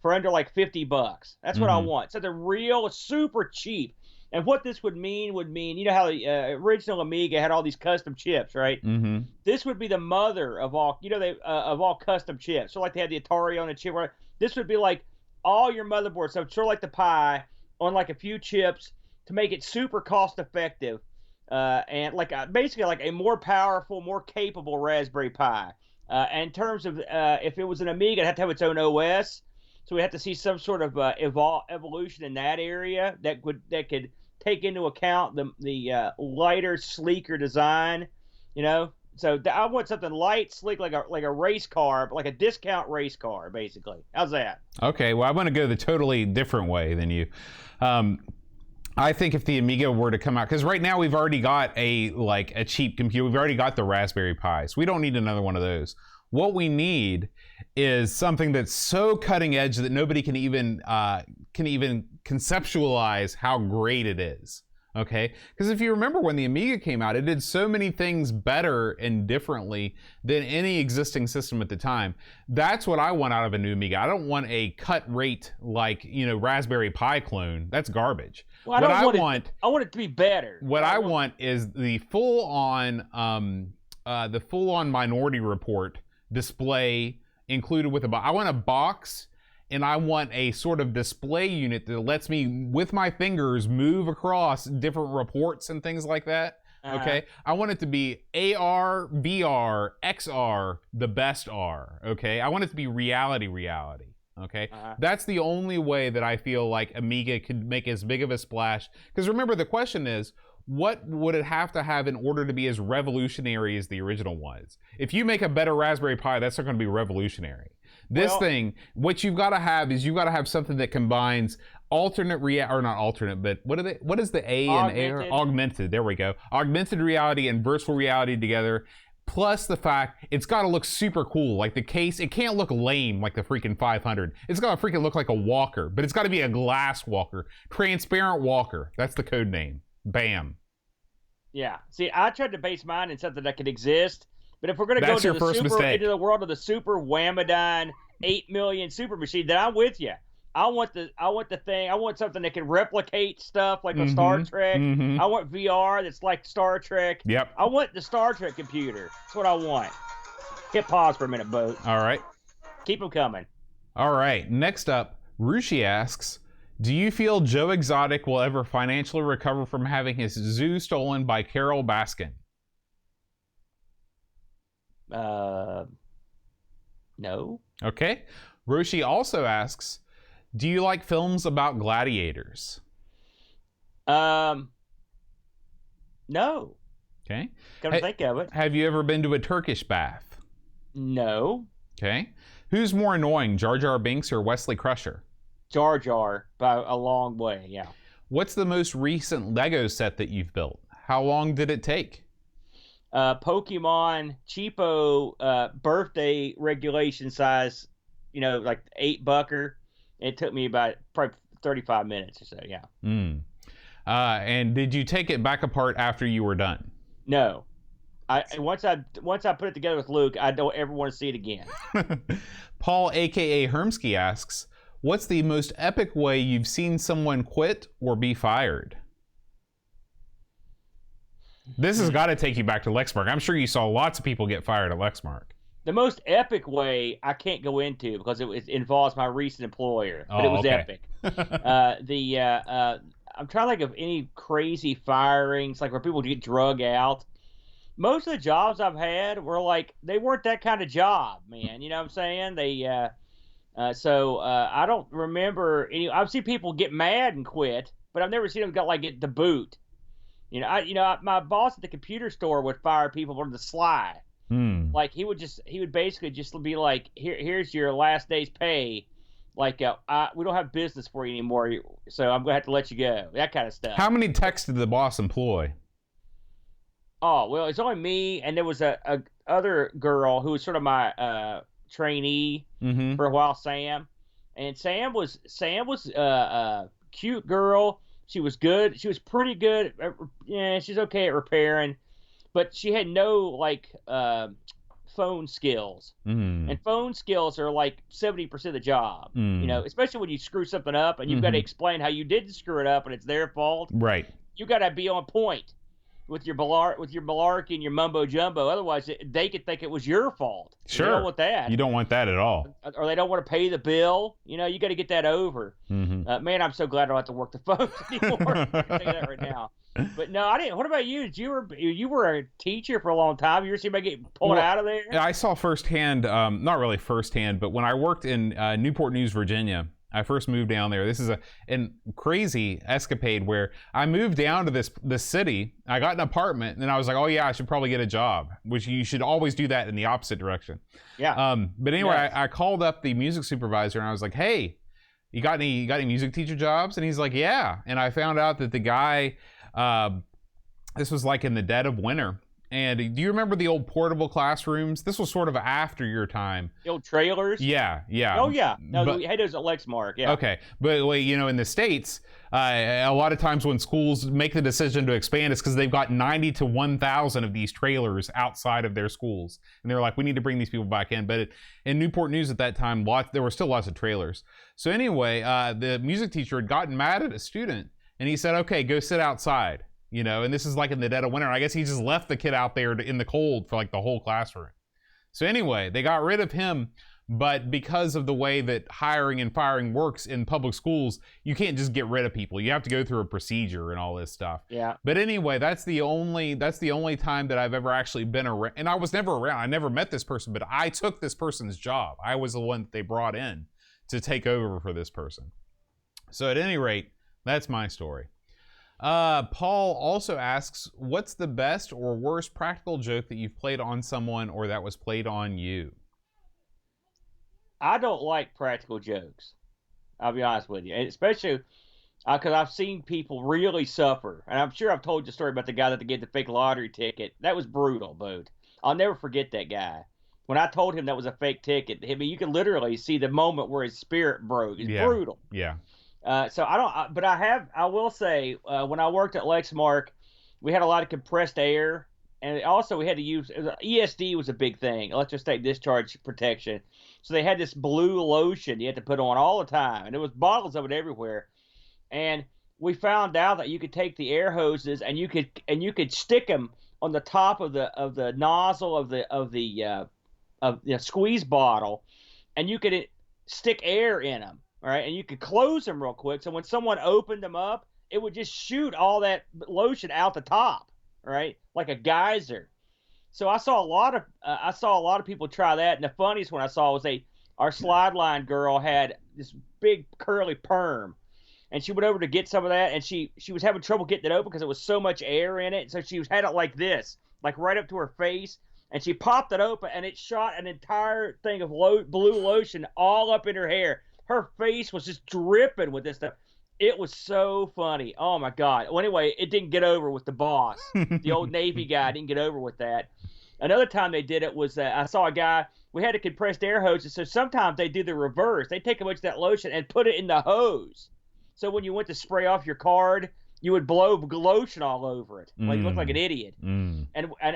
for under like $50. That's what I want. So the real super cheap. And what this would mean, you know how the original Amiga had all these custom chips, right? Mm-hmm. This would be the mother of all, of all custom chips. So like they had the Atari on a chip. Right? This would be like all your motherboards. So sort of like the Pi on like a few chips to make it super cost effective. And like basically like a more powerful, more capable Raspberry Pi. In terms of if it was an Amiga, it'd have to have its own OS. So we have to see some sort of evolution in that area that could take into account the lighter, sleeker design. So I want something light, sleek, like a race car, like a discount race car, basically. How's that? Okay, well, I want to go the totally different way than you. I think if the Amiga were to come out, because right now we've already got a cheap computer, we've already got the Raspberry Pi, so we don't need another one of those. What we need is something that's so cutting edge that nobody can even conceptualize how great it is. Okay, because if you remember when the Amiga came out, it did so many things better and differently than any existing system at the time. That's what I want out of a new Amiga. I don't want a cut rate like Raspberry Pi clone. That's garbage. Well, I want it to be better. What I want is the full-on Minority Report display included with a box. I want a box. And I want a sort of display unit that lets me, with my fingers, move across different reports and things like that. Okay? I want it to be AR, VR, XR, the best R. Okay? I want it to be reality. Okay? That's the only way that I feel like Amiga could make as big of a splash. Because remember, the question is, what would it have to have in order to be as revolutionary as the original was? If you make a better Raspberry Pi, that's not going to be revolutionary. What you've got to have is you've got to have something that combines augmented. What is the A and AR? Augmented. There we go. Augmented reality and virtual reality together. Plus the fact it's got to look super cool. Like the case, it can't look lame like the freaking 500. It's got to freaking look like a walker, but it's got to be a glass walker. Transparent walker. That's the code name. Bam. Yeah. See, I tried to base mine in something that could exist. But if we're going to go into the world of the super Whamadine 8 million super machine, then I'm with you. I want something that can replicate stuff like a Star Trek. I want VR that's like Star Trek. Yep. I want the Star Trek computer. That's what I want. Hit pause for a minute, Boat. All right. Keep them coming. All right. Next up, Rushi asks, do you feel Joe Exotic will ever financially recover from having his zoo stolen by Carol Baskin? No. Okay. Roshi also asks, do you like films about gladiators? No. Okay. Come to think of it. Have you ever been to a Turkish bath? No. Okay. Who's more annoying, Jar Jar Binks or Wesley Crusher? Jar Jar, by a long way, yeah. What's the most recent Lego set that you've built? How long did it take? Pokemon cheapo birthday regulation size, like $8. It took me about probably 35 minutes or so. Yeah. And did you take it back apart after you were done? No. Once I put it together with Luke, I don't ever want to see it again. Paul, aka Hermsky, asks, what's the most epic way you've seen someone quit or be fired? This has got to take you back to Lexmark. I'm sure you saw lots of people get fired at Lexmark. The most epic way I can't go into because it involves my recent employer, but it was epic. I'm trying to think of any crazy firings, like where people get drug out. Most of the jobs I've had were like, they weren't that kind of job, man. You know what I'm saying? So I don't remember any. I've seen people get mad and quit, but I've never seen them get the boot. My boss at the computer store would fire people on the sly. Like he would basically just be like, here's your last day's pay. Like, we don't have business for you anymore, so I'm gonna have to let you go. That kind of stuff. How many techs did the boss employ? Oh well, it's only me, and there was a other girl who was sort of my trainee for a while, Sam. And Sam was a cute girl, She was good. She was pretty good. Yeah, she's okay at repairing, but she had no like phone skills. And phone skills are like 70% of the job. You know, especially when you screw something up and you've got to explain how you didn't screw it up and it's their fault. Right. You got to be on point with your malarkey and your mumbo jumbo. Otherwise, they could think it was your fault. Sure. You don't want that. You don't want that at all. Or they don't want to pay the bill. You know, you got to get that over. Man, I'm so glad I don't have to work the phones anymore. I can tell you that right now. But no, I didn't. What about you? You were a teacher for a long time. You ever see anybody get pulled out of there? I saw firsthand, not really firsthand, but when I worked in Newport News, Virginia, I first moved down there. This is a crazy escapade where I moved down to this city. I got an apartment, and then I was like, oh yeah, I should probably get a job, which you should always do that in the opposite direction. Yeah. But anyway, yes. I called up the music supervisor, and I was like, hey, you got any music teacher jobs? And he's like, yeah. And I found out that the guy, this was like in the dead of winter. And do you remember the old portable classrooms? This was sort of after your time. The old trailers? Yeah. Oh, yeah. No, we had those at Lexmark, yeah. Okay. But, you know, in the States, a lot of times when schools make the decision to expand, it's because they've got 90 to 1,000 of these trailers outside of their schools. And they're like, we need to bring these people back in. But in Newport News at that time, there were still lots of trailers. So anyway, the music teacher had gotten mad at a student, and he said, okay, go sit outside. You know, and this is like in the dead of winter. I guess he just left the kid out there in the cold for like the whole classroom. So anyway, they got rid of him, but because of the way that hiring and firing works in public schools, you can't just get rid of people. You have to go through a procedure and all this stuff. Yeah. But anyway, that's the only time that I've ever actually been around. And I was never around. I never met this person, but I took this person's job. I was the one that they brought in to take over for this person. So at any rate, that's my story. Paul also asks, what's the best or worst practical joke that you've played on someone or that was played on you? I don't like practical jokes. I'll be honest with you. Especially because I've seen people really suffer. And I'm sure I've told you a story about the guy that gave the fake lottery ticket. That was brutal, dude. I'll never forget that guy. When I told him that was a fake ticket, I mean, you can literally see the moment where his spirit broke. It's brutal. Yeah. So I will say, when I worked at Lexmark, we had a lot of compressed air, and also we had to use, ESD was a big thing, electrostatic discharge protection. So they had this blue lotion you had to put on all the time, and there was bottles of it everywhere. And we found out that you could take the air hoses and you could stick them on the top of the nozzle of the squeeze bottle, and you could stick air in them. All right, and you could close them real quick. So when someone opened them up, it would just shoot all that lotion out the top, right, like a geyser. So I saw a lot of people try that. And the funniest one I saw was our slide line girl had this big curly perm, and she went over to get some of that, and she was having trouble getting it open because it was so much air in it. So she had it like this, like right up to her face, and she popped it open, and it shot an entire thing of blue lotion all up in her hair. Her face was just dripping with this stuff. It was so funny. Oh, my God. Well, anyway, it didn't get over with the boss. The old Navy guy didn't get over with that. Another time they did it was I saw a guy, we had a compressed air hose, so sometimes they do the reverse. They take a bunch of that lotion and put it in the hose. So when you went to spray off your card, you would blow lotion all over it. Like, you looked like an idiot. And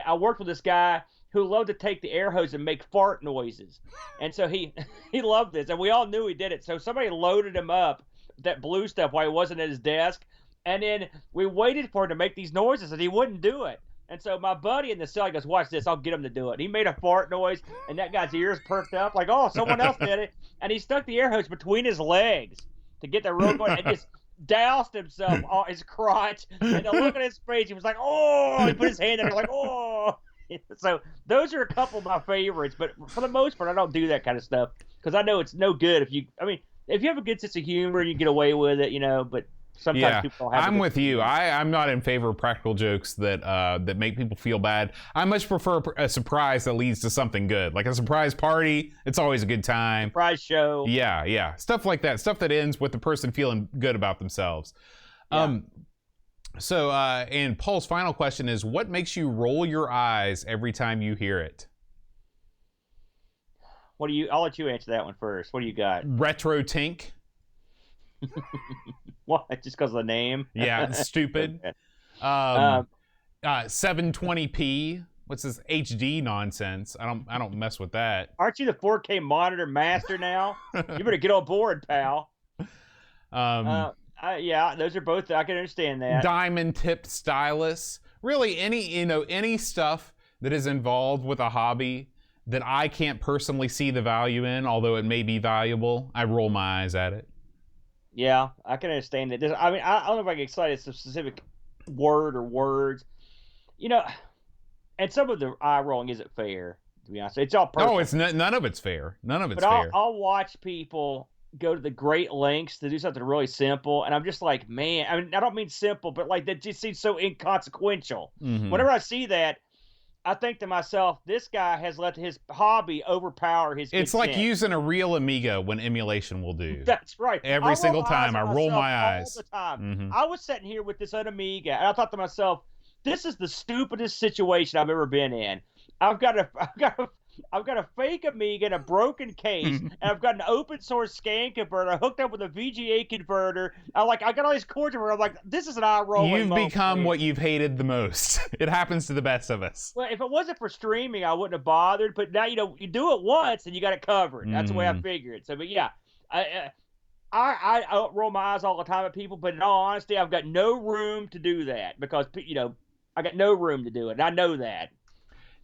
I worked with this guy who loved to take the air hose and make fart noises. And so he loved this, and we all knew he did it. So somebody loaded him up, that blue stuff, while he wasn't at his desk, and then we waited for him to make these noises, and he wouldn't do it. And so my buddy in the cell goes, watch this, I'll get him to do it. And he made a fart noise, and that guy's ears perked up, like, oh, someone else did it. And he stuck the air hose between his legs to get the real going, and just doused himself on his crotch. And the look on his face, he was like, oh, he put his hand in there like, oh. So those are a couple of my favorites, but for the most part, I don't do that kind of stuff because I know it's no good if you have a good sense of humor, you get away with it, but sometimes people don't have. I'm with you. I'm not in favor of practical jokes that make people feel bad. I much prefer a surprise that leads to something good, like a surprise party. It's always a good time. Surprise show. Yeah. Stuff like that. Stuff that ends with the person feeling good about themselves. Yeah. So, and Paul's final question is, what makes you roll your eyes every time you hear it? I'll let you answer that one first. What do you got? Retro tink. What? Just because of the name? Yeah, it's stupid. Um, 720p. What's this HD nonsense? I don't mess with that. Aren't you the 4K monitor master now? You better get on board, pal. Yeah, those are both. I can understand that. Diamond tipped stylus. Really, any stuff that is involved with a hobby that I can't personally see the value in, although it may be valuable, I roll my eyes at it. Yeah, I can understand that. I mean, I don't know if I get excited at some specific word or words. And some of the eye rolling isn't fair, to be honest. It's all personal. No, it's none of it's fair. None of it's fair. But I'll watch people go to the great lengths to do something really simple, and I'm just like, man. I mean, I don't mean simple, but like that just seems so inconsequential. Mm-hmm. Whenever I see that, I think to myself, this guy has let his hobby overpower his It's consent. like using a real Amiga when emulation will do. That's right. Every single time I roll my eyes. All the time. Mm-hmm. I was sitting here with this Amiga, and I thought to myself, this is the stupidest situation I've ever been in. I've got a fake Amiga in a broken case, and I've got an open source scan converter hooked up with a VGA converter. I got all these cords where I'm like, this is an eye rolling. You've become what you've hated the most. It happens to the best of us. Well, if it wasn't for streaming, I wouldn't have bothered. But now you do it once and you got it covered. That's the way I figured. So, but yeah, I roll my eyes all the time at people, but in all honesty, I've got no room to do that because I got no room to do it. And I know that.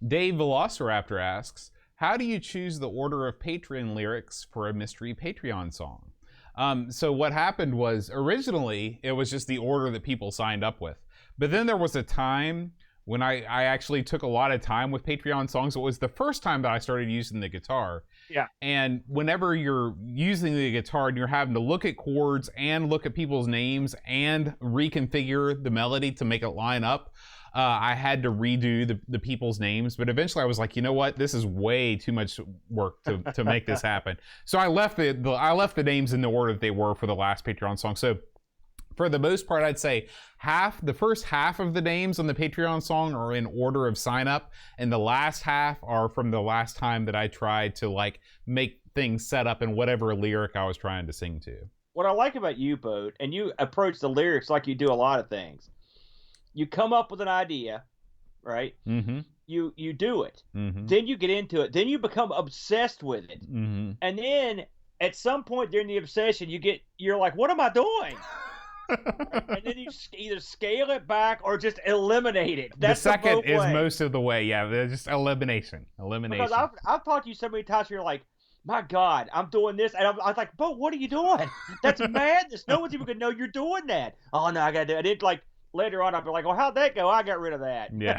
Dave Velociraptor asks, how do you choose the order of Patreon lyrics for a mystery Patreon song? So what happened was, originally, it was just the order that people signed up with. But then there was a time when I actually took a lot of time with Patreon songs. It was the first time that I started using the guitar. Yeah. And whenever you're using the guitar and you're having to look at chords and look at people's names and reconfigure the melody to make it line up, I had to redo the people's names, but eventually I was like, you know what? This is way too much work to make this happen. So I left the names in the order that they were for the last Patreon song. So for the most part, I'd say the first half of the names on the Patreon song are in order of sign up, and the last half are from the last time that I tried to like make things set up in whatever lyric I was trying to sing to. What I like about you, Boat, and you approach the lyrics like you do a lot of things. You come up with an idea, right? Mm-hmm. You do it. Mm-hmm. Then you get into it. Then you become obsessed with it. Mm-hmm. And then at some point during the obsession, you're like, what am I doing? And then you either scale it back or just eliminate it. That's the second is way. Most of the way. Yeah, just elimination. Because I've talked to you so many times. You're like, my God, I'm doing this, and I was like, but what are you doing? That's madness. No one's even gonna know you're doing that. Oh no, I gotta do it. I did like. Later on, I'll be like, well, how'd that go? I got rid of that. Yeah.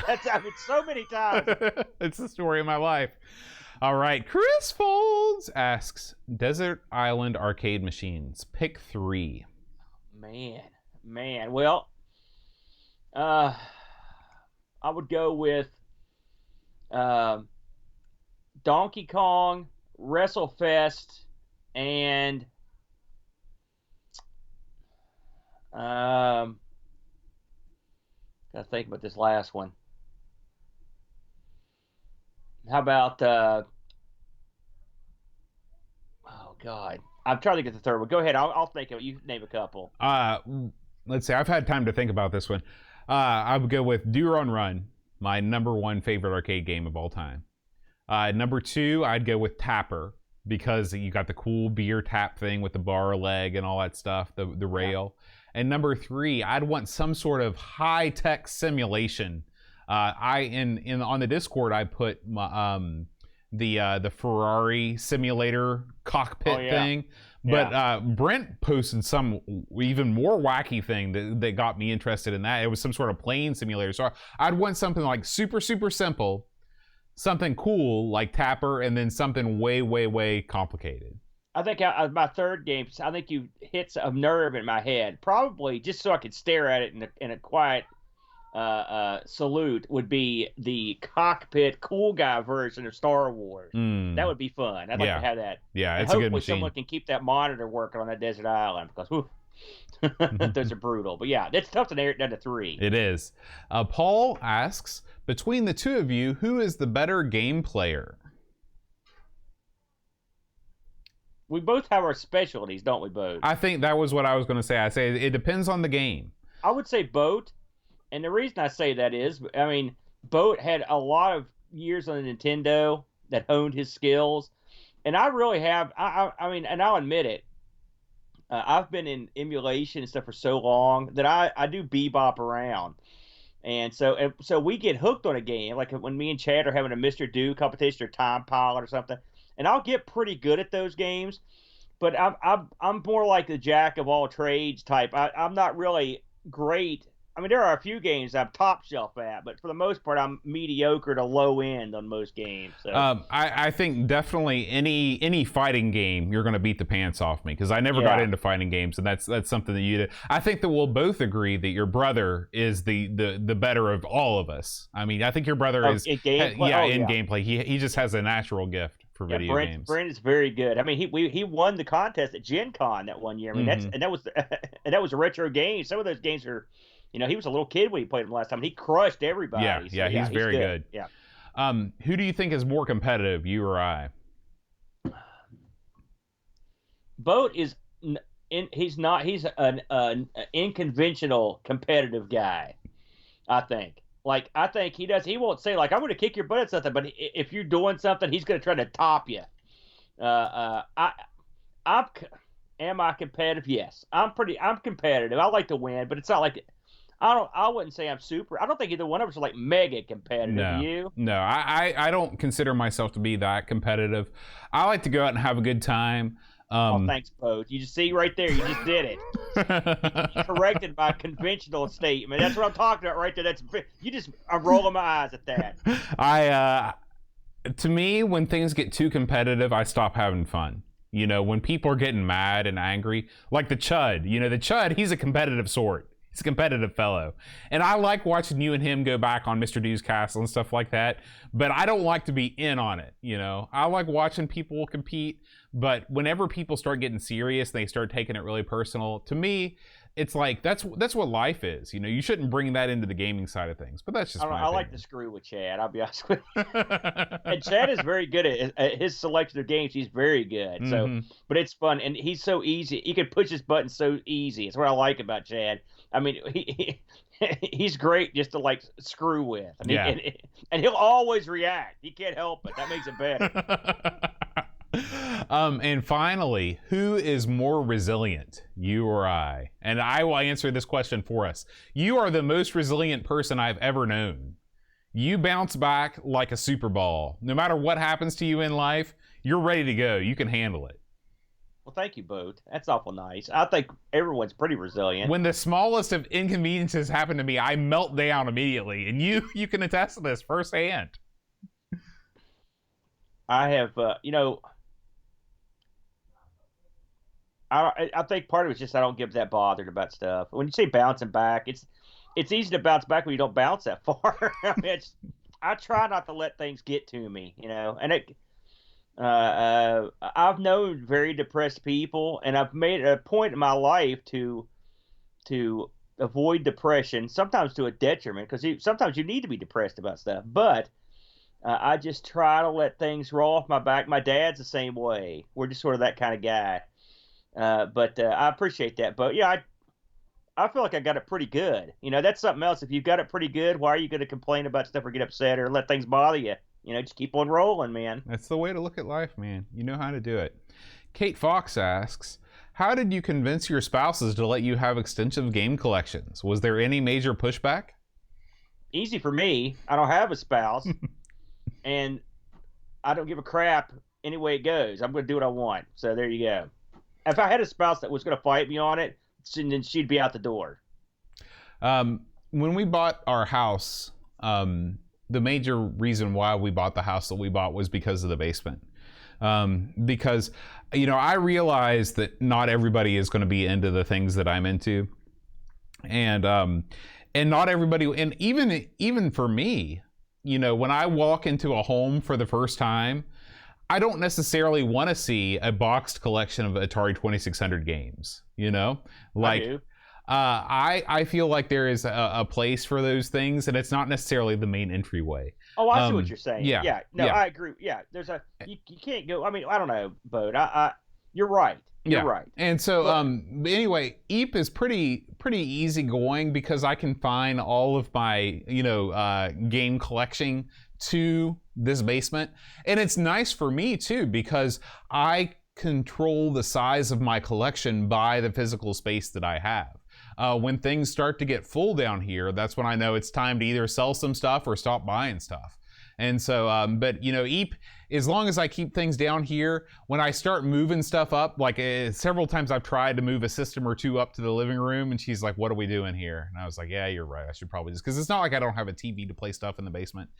So many times. It's the story of my life. All right. Chris Folds asks, Desert Island arcade machines. Pick 3. Man. Well, I would go with Donkey Kong, WrestleFest, and gotta think about this last one. How about oh God, I'm trying to get the third one. Go ahead, I'll think of it. You name a couple. Let's see. I've had time to think about this one. I would go with Do Run Run, my number 1 favorite arcade game of all time. Number 2, I'd go with Tapper because you got the cool beer tap thing with the bar leg and all that stuff, the rail. Yeah. And number 3, I'd want some sort of high-tech simulation. On the Discord, I put my, the Ferrari simulator cockpit thing. But Brent posted some even more wacky thing that got me interested in that. It was some sort of plane simulator. So I'd want something like super, super simple, something cool like Tapper, and then something way, way, way complicated. I think my third game, I think you hit a nerve in my head, probably just so I could stare at it in a quiet salute, would be the cockpit cool guy version of Star Wars. That would be fun. I'd like to have that. Yeah, it's a good machine. Hopefully someone can keep that monitor working on that desert island because those are brutal. But yeah, it's tough to narrow it down to 3. It is. Paul asks, between the two of you, who is the better game player? We both have our specialties, don't we, both? I think that was what I was going to say. I say it depends on the game. I would say Boat, and the reason I say that is, I mean, Boat had a lot of years on the Nintendo that honed his skills, and I really have. I mean, and I'll admit it. I've been in emulation and stuff for so long that I do bebop around, and so we get hooked on a game. Like when me and Chad are having a Mr. Do competition or Time Pilot or something, and I'll get pretty good at those games. But I'm more like the jack of all trades type. I'm not really great. I mean, there are a few games I'm top shelf at, but for the most part, I'm mediocre to low end on most games. So. I think definitely any fighting game, you're going to beat the pants off me because I never got into fighting games, and that's something that you did. I think that we'll both agree that your brother is the better of all of us. I mean, I think your brother is in gameplay. In gameplay. He just has a natural gift for video games. Brent is very good. I mean, he won the contest at Gen Con that one year. I mean, that was a retro game. Some of those games are. You know, he was a little kid when he played them last time. He crushed everybody. Yeah, he's very good. Yeah. Who do you think is more competitive, you or I? Boat is he's an unconventional competitive guy. I think. Like I think he won't say like I'm going to kick your butt at something, but if you're doing something, he's going to try to top you. Am I competitive? Yes, I'm competitive. I like to win, but it's not like. I wouldn't say I'm super. I don't think either one of us are like mega competitive. No, you? No, I don't consider myself to be that competitive. I like to go out and have a good time. Thanks, Poach. You just see right there. You just did it. You corrected my conventional statement. That's what I'm talking about right there. I'm rolling my eyes at that. To me, when things get too competitive, I stop having fun. You know, when people are getting mad and angry, like the Chud. You know, the Chud, he's a competitive sort. He's a competitive fellow. And I like watching you and him go back on Mr. Do's Castle and stuff like that. But I don't like to be in on it, you know. I like watching people compete. But whenever people start getting serious, they start taking it really personal. To me, it's like that's what life is. You know, you shouldn't bring that into the gaming side of things. But that's just I like to screw with Chad. I'll be honest with you. And Chad is very good at his selection of games. He's very good. So, but it's fun, and he's so easy. He can push his buttons so easy. It's what I like about Chad. I mean, he's great just to like screw with. I mean, and he'll always react. He can't help it. That makes it better. And finally, who is more resilient, you or I? And I will answer this question for us. You are the most resilient person I've ever known. You bounce back like a Super Ball. No matter what happens to you in life, you're ready to go. You can handle it. Well, thank you, Boat. That's awful nice. I think everyone's pretty resilient. When the smallest of inconveniences happen to me, I melt down immediately. And you can attest to this firsthand. I have, I think part of it's just I don't get that bothered about stuff. When you say bouncing back, it's easy to bounce back when you don't bounce that far. I mean, I try not to let things get to me, you know. And I've known very depressed people, and I've made a point in my life to avoid depression, sometimes to a detriment, because sometimes you need to be depressed about stuff. But I just try to let things roll off my back. My dad's the same way. We're just sort of that kind of guy. But I appreciate that. But yeah, I feel like I got it pretty good. You know, that's something else. If you've got it pretty good, why are you going to complain about stuff or get upset or let things bother you? You know, just keep on rolling, man. That's the way to look at life, man. You know how to do it. Kate Fox asks, how did you convince your spouses to let you have extensive game collections? Was there any major pushback? Easy for me. I don't have a spouse. And I don't give a crap any way it goes. I'm going to do what I want. So there you go. If I had a spouse that was going to fight me on it, then she'd be out the door. When we bought our house, the major reason why we bought the house that we bought was because of the basement. Because, you know, I realized that not everybody is going to be into the things that I'm into. And not everybody, and even for me, you know, when I walk into a home for the first time, I don't necessarily want to see a boxed collection of Atari 2600 games, you know? Like, I feel like there is a place for those things, and it's not necessarily the main entryway. Oh, I see what you're saying. Yeah. No, I agree. Yeah, there's you can't go. I mean, I don't know, Bode. You're right. You're right. And so, anyway, Eep is pretty easygoing because I can find all of my, game collection to this basement. And it's nice for me too because I control the size of my collection by the physical space that I have. When things start to get full down here, that's when I know it's time to either sell some stuff or stop buying stuff. And so, but Eep, as long as I keep things down here, when I start moving stuff up, like several times I've tried to move a system or two up to the living room, and she's like, "What are we doing here?" And I was like, "Yeah, you're right. I should probably just," because it's not like I don't have a TV to play stuff in the basement.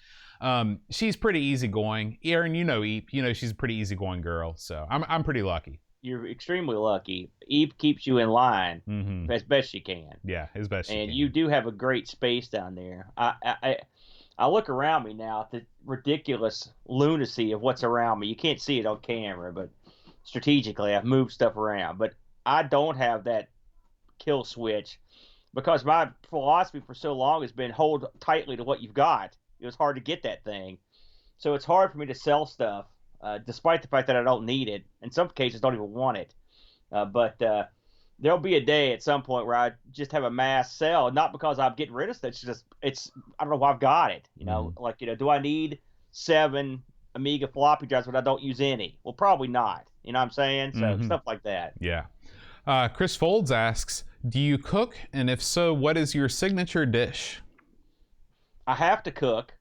She's pretty easygoing. Aaron, Eep, she's a pretty easygoing girl, so I'm pretty lucky. You're extremely lucky. Eep keeps you in line as best she can. Yeah, as best she can. And you do have a great space down there. I look around me now at the ridiculous lunacy of what's around me. You can't see it on camera, but strategically I've moved stuff around. But I don't have that kill switch because my philosophy for so long has been hold tightly to what you've got. It was hard to get that thing. So it's hard for me to sell stuff, despite the fact that I don't need it. In some cases, don't even want it. But there'll be a day at some point where I just have a mass sell, not because I'm getting rid of stuff. It's I don't know why I've got it. Do I need 7 Amiga floppy drives when I don't use any? Well, probably not. You know what I'm saying? So stuff like that. Yeah. Chris Folds asks, do you cook? And if so, what is your signature dish? I have to cook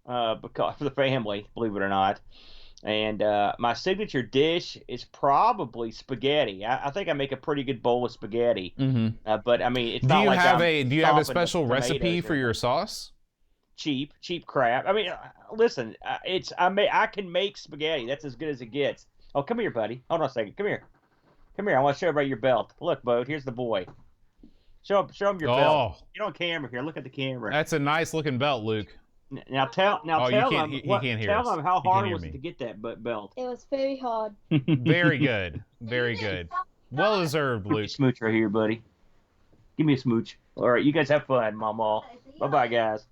because for the family, believe it or not. And my signature dish is probably spaghetti. I think I make a pretty good bowl of spaghetti. But I mean, it's not like do you have a special recipe for your sauce? Cheap crap. I mean, listen, I can make spaghetti. That's as good as it gets. Oh, come here, buddy. Hold on a second. Come here. I want to show everybody your belt. Look, Bo, here's the boy. Show him your belt. Get on camera here. Look at the camera. That's a nice looking belt, Luke. Now tell him how hard was it to get that belt. It was very hard. Very good. Very good. Well deserved, Luke. Smooch right here, buddy. Give me a smooch. All right, you guys have fun, Mama. Bye-bye, guys.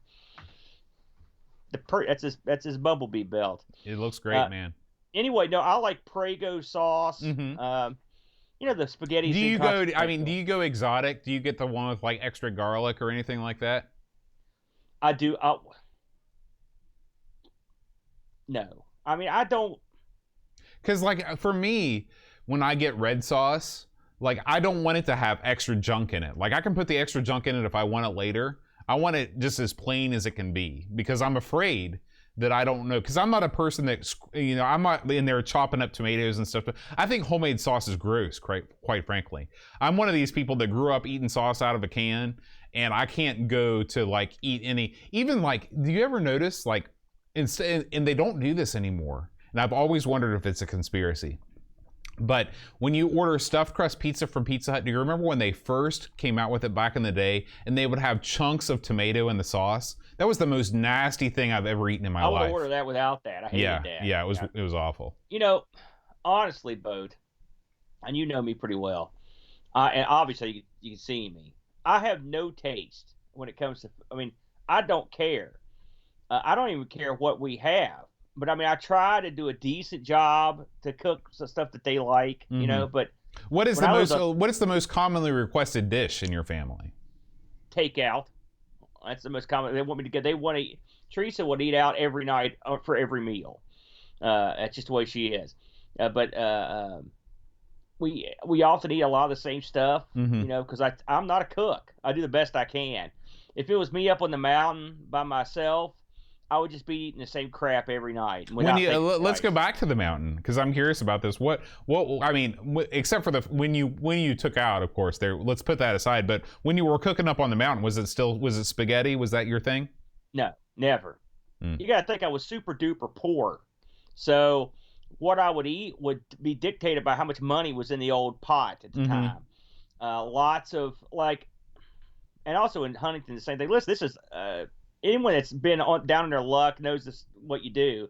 That's his Bumblebee belt. It looks great, man. Anyway, no, I like Prego sauce. The spaghetti. Do you go exotic? Do you get the one with like extra garlic or anything like that? I do. No. I mean, I don't. Because, like, for me, when I get red sauce, like, I don't want it to have extra junk in it. Like, I can put the extra junk in it if I want it later. I want it just as plain as it can be because I'm afraid that I don't know. Because I'm not a person that, I'm not in there chopping up tomatoes and stuff. But I think homemade sauce is gross, quite frankly. I'm one of these people that grew up eating sauce out of a can, and I can't go to, like, eat any. Even, like, do you ever notice, like, and they don't do this anymore. And I've always wondered if it's a conspiracy. But when you order stuffed crust pizza from Pizza Hut, do you remember when they first came out with it back in the day and they would have chunks of tomato in the sauce? That was the most nasty thing I've ever eaten in my life. I would order that without that. I hated that. Yeah, it was awful. Honestly, Bode, and you know me pretty well, and obviously you can see me. I have no taste when it comes to, I don't care. I don't even care what we have, but I try to do a decent job to cook some stuff that they like, but what is the most commonly requested dish in your family? Takeout. That's the most common. They want me to get, Teresa would eat out every night for every meal. That's just the way she is. But we often eat a lot of the same stuff, because I'm not a cook. I do the best I can. If it was me up on the mountain by myself, I would just be eating the same crap every night. Let's go back to the mountain because I'm curious about this. Except for when you took out, of course. Let's put that aside. But when you were cooking up on the mountain, was it spaghetti? Was that your thing? No, never. You got to think I was super duper poor, so what I would eat would be dictated by how much money was in the old pot at the time. Lots of and also in Huntington the same thing. Listen, this is. Anyone that's been down in their luck knows this. What you do,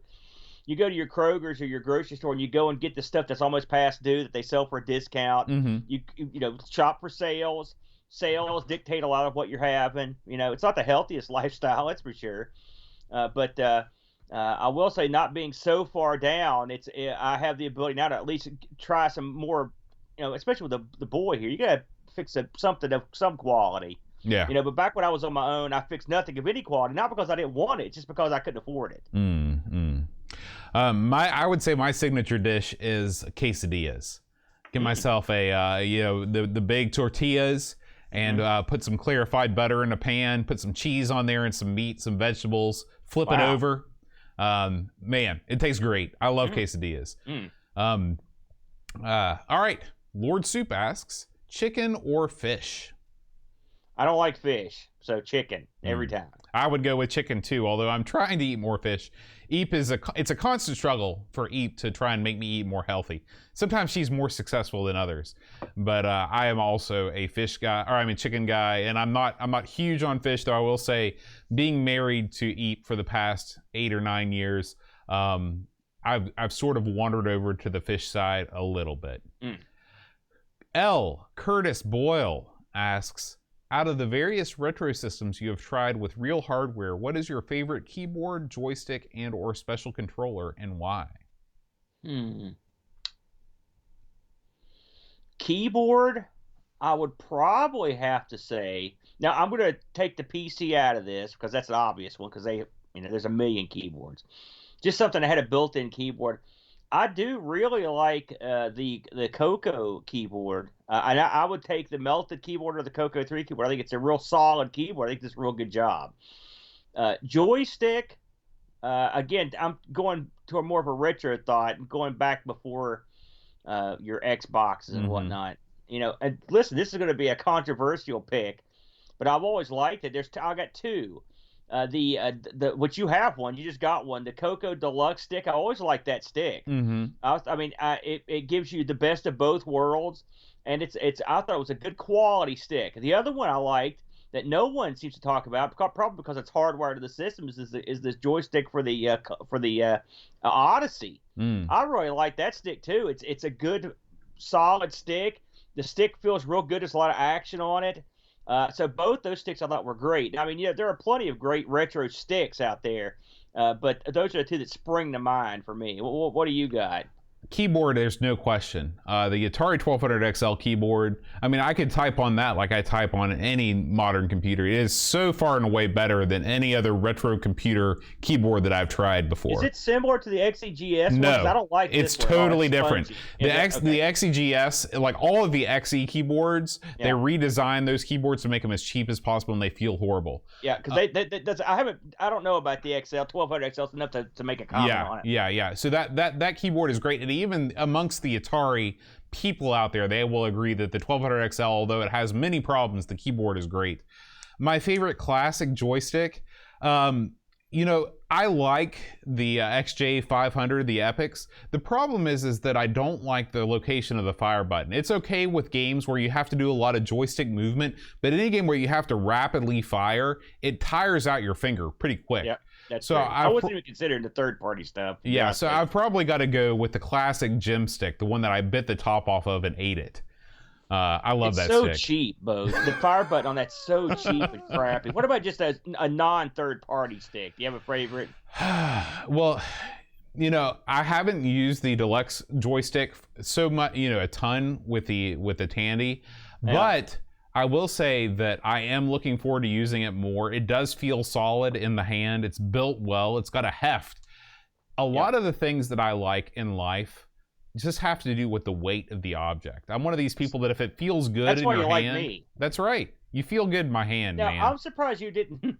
you go to your Kroger's or your grocery store and you go and get the stuff that's almost past due that they sell for a discount. You shop for sales. Sales dictate a lot of what you're having. It's not the healthiest lifestyle, that's for sure. But I will say, not being so far down, I have the ability now to at least try some more, especially with the boy here. You gotta fix something of some quality. Yeah. But back when I was on my own, I fixed nothing of any quality, not because I didn't want it, just because I couldn't afford it. I would say my signature dish is quesadillas. Get myself a the big tortillas and put some clarified butter in a pan, put some cheese on there and some meat, some vegetables, flip it over. Man, it tastes great. I love quesadillas. All right. Lord Soup asks, chicken or fish? I don't like fish, so chicken every time. I would go with chicken too, although I'm trying to eat more fish. Eep it's a constant struggle for Eep to try and make me eat more healthy. Sometimes she's more successful than others, but I am also a chicken guy, and I'm not huge on fish, though I will say, being married to Eep for the past 8 or 9 years, I've sort of wandered over to the fish side a little bit. L. Curtis Boyle asks, out of the various retro systems you have tried with real hardware, what is your favorite keyboard, joystick, and or special controller, and why? Keyboard, I would probably have to say. Now, I'm going to take the PC out of this because that's an obvious one, because there's a million keyboards. Just something that had a built-in keyboard. I do really like the Coco keyboard. And I would take the melted keyboard or the Coco 3 keyboard. I think it's a real solid keyboard. I think it's a real good job. Joystick, again, I'm going to a more of a retro thought, going back before your Xboxes and whatnot. And listen, this is going to be a controversial pick, but I've always liked it. I got two. Which you have one, you just got one, the Coco Deluxe stick. I always liked that stick. It gives you the best of both worlds, and I thought it was a good quality stick. The other one I liked that no one seems to talk about, probably because it's hardwired to the system, is this joystick for the Odyssey. I really like that stick too. It's a good solid stick. The stick feels real good. There's a lot of action on it. So both those sticks I thought were great. I mean, there are plenty of great retro sticks out there, but those are the two that spring to mind for me. What do you got? Keyboard, there's no question. The Atari 1200 XL keyboard, I mean, I could type on that like I type on any modern computer. It is so far and away better than any other retro computer keyboard that I've tried before. Is it similar to the XEGS? No, I don't like it's totally different. The XEGS, like all of the XE keyboards, they redesigned those keyboards to make them as cheap as possible, and they feel horrible. Yeah, because I don't know about the 1200 XL enough to make a comment on it. Yeah. So that keyboard is great. And even amongst the Atari people out there, they will agree that the 1200 XL, although it has many problems, the keyboard is great. My favorite classic joystick, I like the XJ500, the Epics. The problem is that I don't like the location of the fire button. It's okay with games where you have to do a lot of joystick movement, but any game where you have to rapidly fire, it tires out your finger pretty quick. Yep. So I wasn't even considering the third-party stuff. Yeah, so I've probably got to go with the classic gem stick, the one that I bit the top off of and ate it. I love that stick. It's so cheap, Bo. The fire button on that's so cheap and crappy. What about just a non-third-party stick? Do you have a favorite? Well, I haven't used the deluxe joystick so much, a ton with the Tandy, but I will say that I am looking forward to using it more. It does feel solid in the hand. It's built well. It's got a heft. A lot of the things that I like in life just have to do with the weight of the object. I'm one of these people that if it feels good in your hand, like me. That's right. You feel good in my hand, man. I'm surprised you didn't.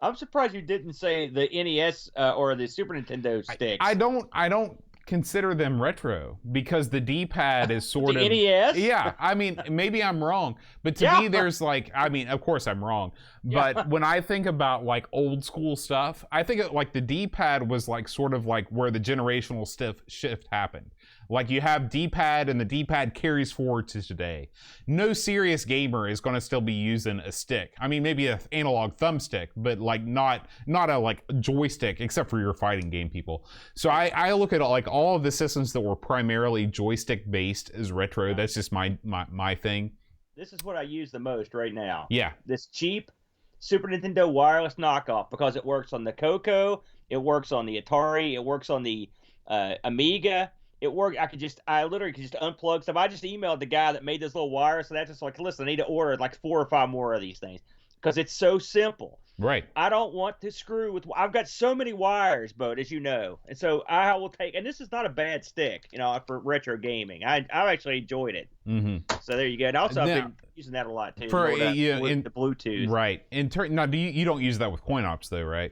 I'm surprised you didn't say the NES or the Super Nintendo sticks. I don't consider them retro because the D-pad is sort the of NES? Yeah, I mean, maybe I'm wrong, but to me there's of course I'm wrong, but when I think about like old school stuff, I think like the D-pad was like sort of like where the generational shift happened. Like you have D-pad and the D-pad carries forward to today. No serious gamer is going to still be using a stick. I mean, maybe an analog thumbstick, but like not a like joystick, except for your fighting game people. So I look at like all of the systems that were primarily joystick based as retro. That's just my thing. This is what I use the most right now. Yeah. This cheap Super Nintendo wireless knockoff because it works on the Coco, it works on the Atari, it works on the Amiga. It worked. I literally could just unplug stuff. I just emailed the guy that made this little wire, so that's just like, listen, I need to order like 4 or 5 more of these things because it's so simple. Right. I don't want to screw with. I've got so many wires, Bo, as you know, and so I will take. And this is not a bad stick, for retro gaming. I actually enjoyed it. Mm-hmm. So there you go. And also, I've been using that a lot too. For the Bluetooth. Right. Now, you don't use that with coin ops though, right?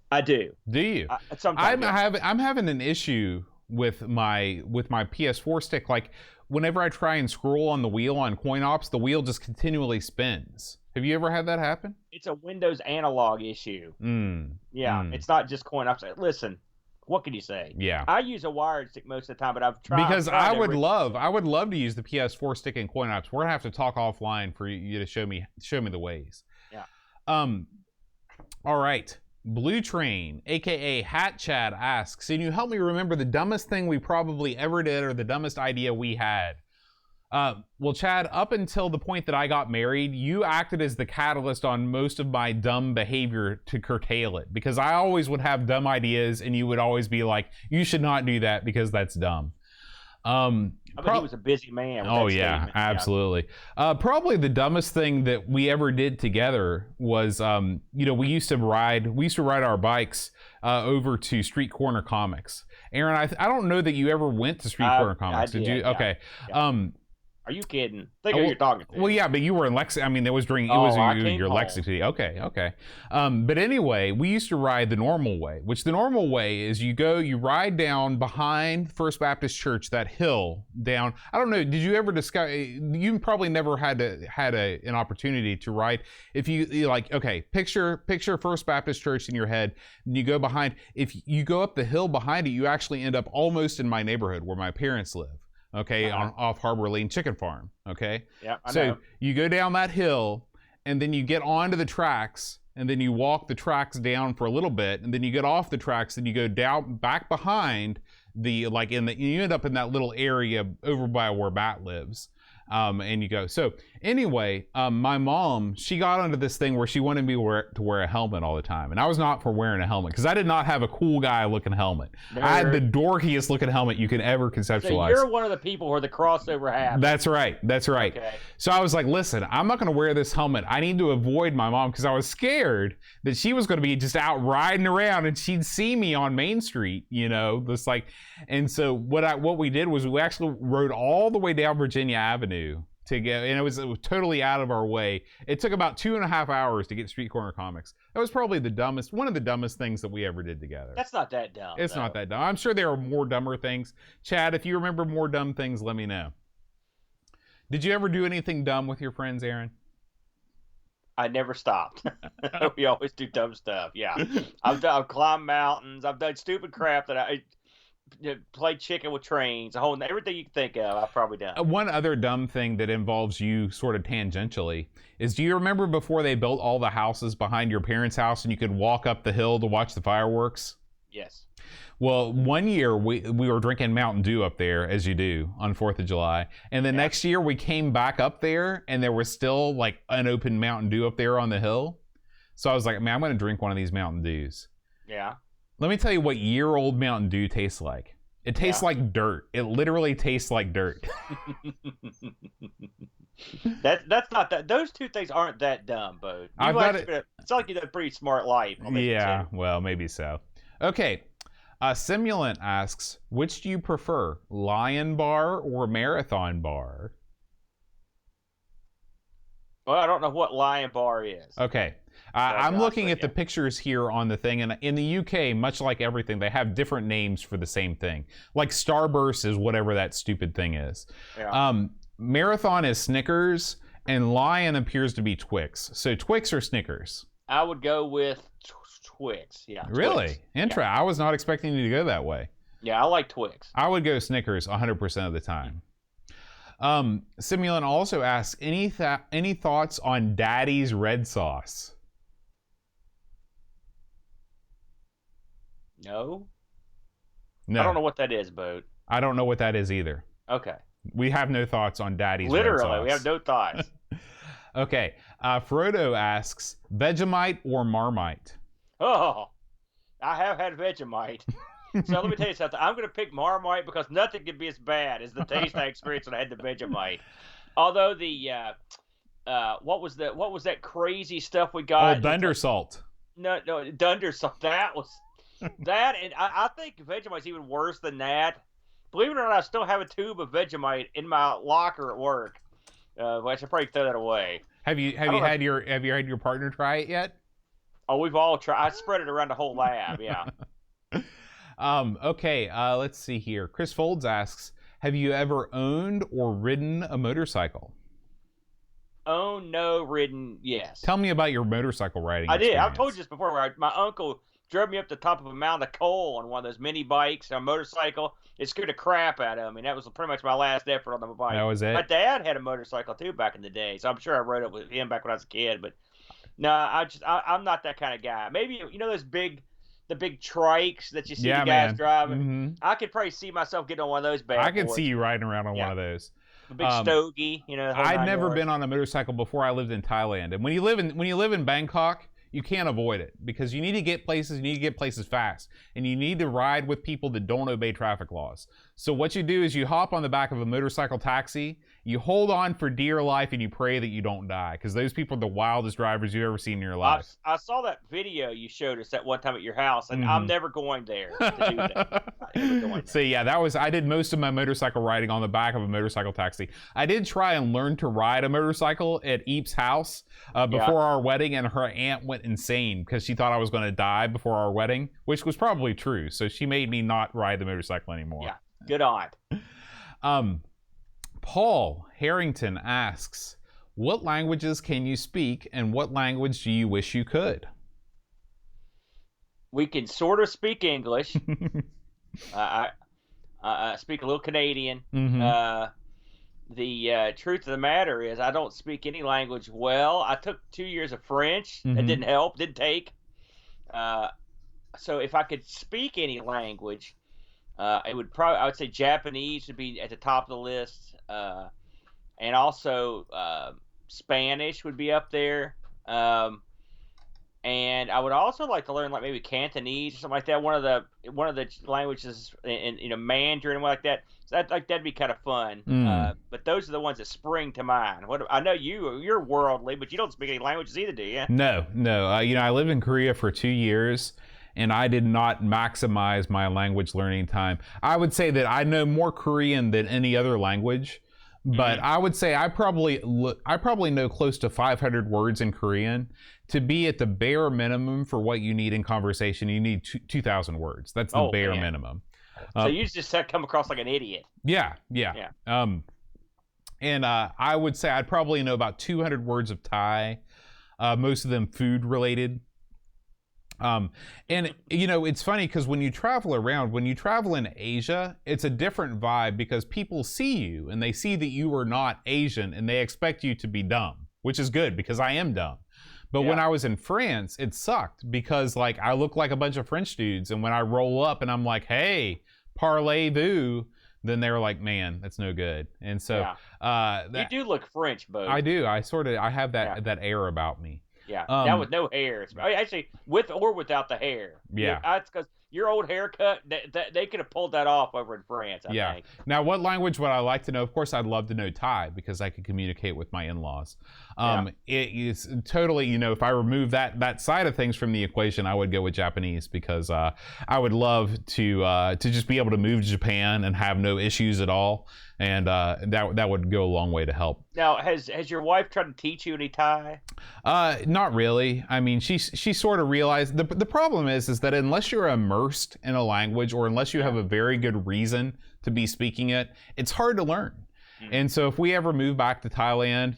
I do. Do you? Sometimes I'm having an issue with my PS4 stick. Like whenever I try and scroll on the wheel on coin ops, the wheel just continually spins. Have you ever had that happen? It's a Windows analog issue. It's not just coin ops. Listen, what can you say? Yeah. I use a wired stick most of the time, but I've tried. Because I would love to use the PS4 stick in coin ops. We're gonna have to talk offline for you to show me the ways. Yeah. All right. Blue Train, aka Hat Chad, asks, "Can you help me remember the dumbest thing we probably ever did, or the dumbest idea we had?" Well, Chad, up until the point that I got married, you acted as the catalyst on most of my dumb behavior to curtail it, because I always would have dumb ideas and you would always be like, you should not do that because that's dumb. I mean, he was a busy man. Oh yeah, absolutely. Probably the dumbest thing that we ever did together was, we used to ride our bikes over to Street Corner Comics. Aaron, I don't know that you ever went to Street Corner Comics. Did you? Yeah. Okay. Yeah. Are you kidding? Think who you're talking to. Well, yeah, but you were in Lexington. I mean, it was your Lexington. Okay. But anyway, we used to ride the normal way, which the normal way is you ride down behind First Baptist Church, that hill down. I don't know. Did you ever discover? You probably never had an opportunity to ride. If you like, okay, picture First Baptist Church in your head, and you go behind. If you go up the hill behind it, you actually end up almost in my neighborhood where my parents live. Okay, off Harbor Lane Chicken Farm. Okay, yeah. I so know. You go down that hill, and then you get onto the tracks, and then you walk the tracks down for a little bit, and then you get off the tracks, and you go down back behind you end up in that little area over by where Matt lives. And you go. So anyway, my mom, she got onto this thing where she wanted me to wear a helmet all the time. And I was not for wearing a helmet because I did not have a cool guy looking helmet. I had the dorkiest looking helmet you can ever conceptualize. So you're one of the people where the crossover happens. That's right. Okay. So I was like, listen, I'm not going to wear this helmet. I need to avoid my mom because I was scared that she was going to be just out riding around and she'd see me on Main Street, this like, and so what we did was we actually rode all the way down Virginia Avenue to get, and it was totally out of our way. It took about 2.5 hours to get to Street Corner Comics. That was probably one of the dumbest things that we ever did together. That's not that dumb. It's not that dumb. I'm sure there are more dumber things. Chad, if you remember more dumb things, let me know. Did you ever do anything dumb with your friends, Aaron? I never stopped. We always do dumb stuff. Yeah, I've climbed mountains. I've done stupid crap that I played chicken with trains. Everything you can think of, I've probably done. One other dumb thing that involves you sort of tangentially is, do you remember before they built all the houses behind your parents' house and you could walk up the hill to watch the fireworks? Yes. Well, one year we were drinking Mountain Dew up there, as you do on 4th of July. And the next year we came back up there and there was still like unopened Mountain Dew up there on the hill. So I was like, man, I'm going to drink one of these Mountain Dews. Yeah. Let me tell you what year-old Mountain Dew tastes like. It tastes like dirt. It literally tastes like dirt. That's not that. Those two things aren't that dumb, Bo. It's like you had a pretty smart life. Yeah, well, maybe so. Okay. Simulant asks, which do you prefer, Lion Bar or Marathon Bar? Well, I don't know what Lion Bar is. Okay. I'm looking at the pictures here on the thing, and in the UK, much like everything, they have different names for the same thing. Like Starburst is whatever that stupid thing is. Yeah. Marathon is Snickers, and Lion appears to be Twix. So Twix or Snickers? I would go with Twix. Yeah. Really? Twix. Interesting. Yeah. I was not expecting you to go that way. Yeah, I like Twix. I would go Snickers 100% of the time. Simulant also asks, any thoughts on Daddy's red sauce? No. I don't know what that is, Bo. I don't know what that is either. Okay. We have no thoughts on Daddy's red sauce. Literally, we have no thoughts. Okay. Frodo asks, Vegemite or Marmite? Oh, I have had Vegemite. So let me tell you something. I'm going to pick Marmite because nothing can be as bad as the taste I experienced when I had the Vegemite. Although the what was that crazy stuff we got? Oh, Thunder Salt. No, Thunder Salt. That was that, and I think Vegemite's even worse than that. Believe it or not, I still have a tube of Vegemite in my locker at work. I should probably throw that away. Have you had your partner try it yet? Oh, we've all tried. I spread it around the whole lab. Yeah. Okay. Let's see here. Chris Folds asks, have you ever owned or ridden a motorcycle? Oh, no, ridden, yes. Tell me about your motorcycle riding I did. experience. I've told you this before. My uncle drove me up the top of a mound of coal on one of those mini bikes, a motorcycle. It scared the crap out of me. That was pretty much my last effort on the bike. That was it? My dad had a motorcycle, too, back in the day, so I'm sure I rode it with him back when I was a kid. But, no, I'm not that kind of guy. Maybe, those the big trikes that you see the guys driving. Mm-hmm. I could probably see myself getting on one of those bad I could boys. see you riding around on one of those. A big stogie, I'd never been on a motorcycle before I lived in Thailand. And when you live in Bangkok, you can't avoid it because you need to get places fast, and you need to ride with people that don't obey traffic laws. So what you do is you hop on the back of a motorcycle taxi, you hold on for dear life, and you pray that you don't die, because those people are the wildest drivers you've ever seen in your life. I saw that video you showed us that one time at your house, and I'm never going there to do that. So yeah, I did most of my motorcycle riding on the back of a motorcycle taxi. I did try and learn to ride a motorcycle at Eep's house before our wedding, and her aunt went insane because she thought I was going to die before our wedding, which was probably true. So she made me not ride the motorcycle anymore. Yeah, good on. Paul Harrington asks, what languages can you speak, and what language do you wish you could? We can sort of speak English. I speak a little Canadian. Mm-hmm. The truth of the matter is I don't speak any language well. I took 2 years of French. That didn't help, didn't take. So if I could speak any language, I would say Japanese would be at the top of the list. And also Spanish would be up there. And I would also like to learn maybe Cantonese or something like that. One of the languages in Mandarin, like that. So that'd be kind of fun. But those are the ones that spring to mind. I know you're worldly, but you don't speak any languages either, do you? No. I lived in Korea for 2 years, and I did not maximize my language learning time. I would say that I know more Korean than any other language. But I would say I probably know close to 500 words in Korean. To be at the bare minimum for what you need in conversation, you need 2,000 words. That's the bare minimum. So you just come across like an idiot. Yeah. And I would say I'd probably know about 200 words of Thai, most of them food related. And it's funny because when you travel in Asia, it's a different vibe because people see you and they see that you are not Asian and they expect you to be dumb, which is good because I am dumb. But when I was in France, it sucked because I look like a bunch of French dudes, and when I roll up and I'm like, hey, parlez-vous, then they're like, man, that's no good. And so you do look French, Bo. I do. I have that air about me. Yeah, that with no hair. Actually, with or without the hair. Yeah. That's because your old haircut, they could have pulled that off over in France, I think. Now, what language would I like to know? Of course, I'd love to know Thai because I could communicate with my in-laws. It is totally, if I remove that side of things from the equation, I would go with Japanese because I would love to just be able to move to Japan and have no issues at all. And that would go a long way to help. Now, has your wife tried to teach you any Thai? Not really. I mean, she sort of realized the problem is that unless you're immersed in a language or unless you have a very good reason to be speaking it, it's hard to learn. And so if we ever move back to Thailand,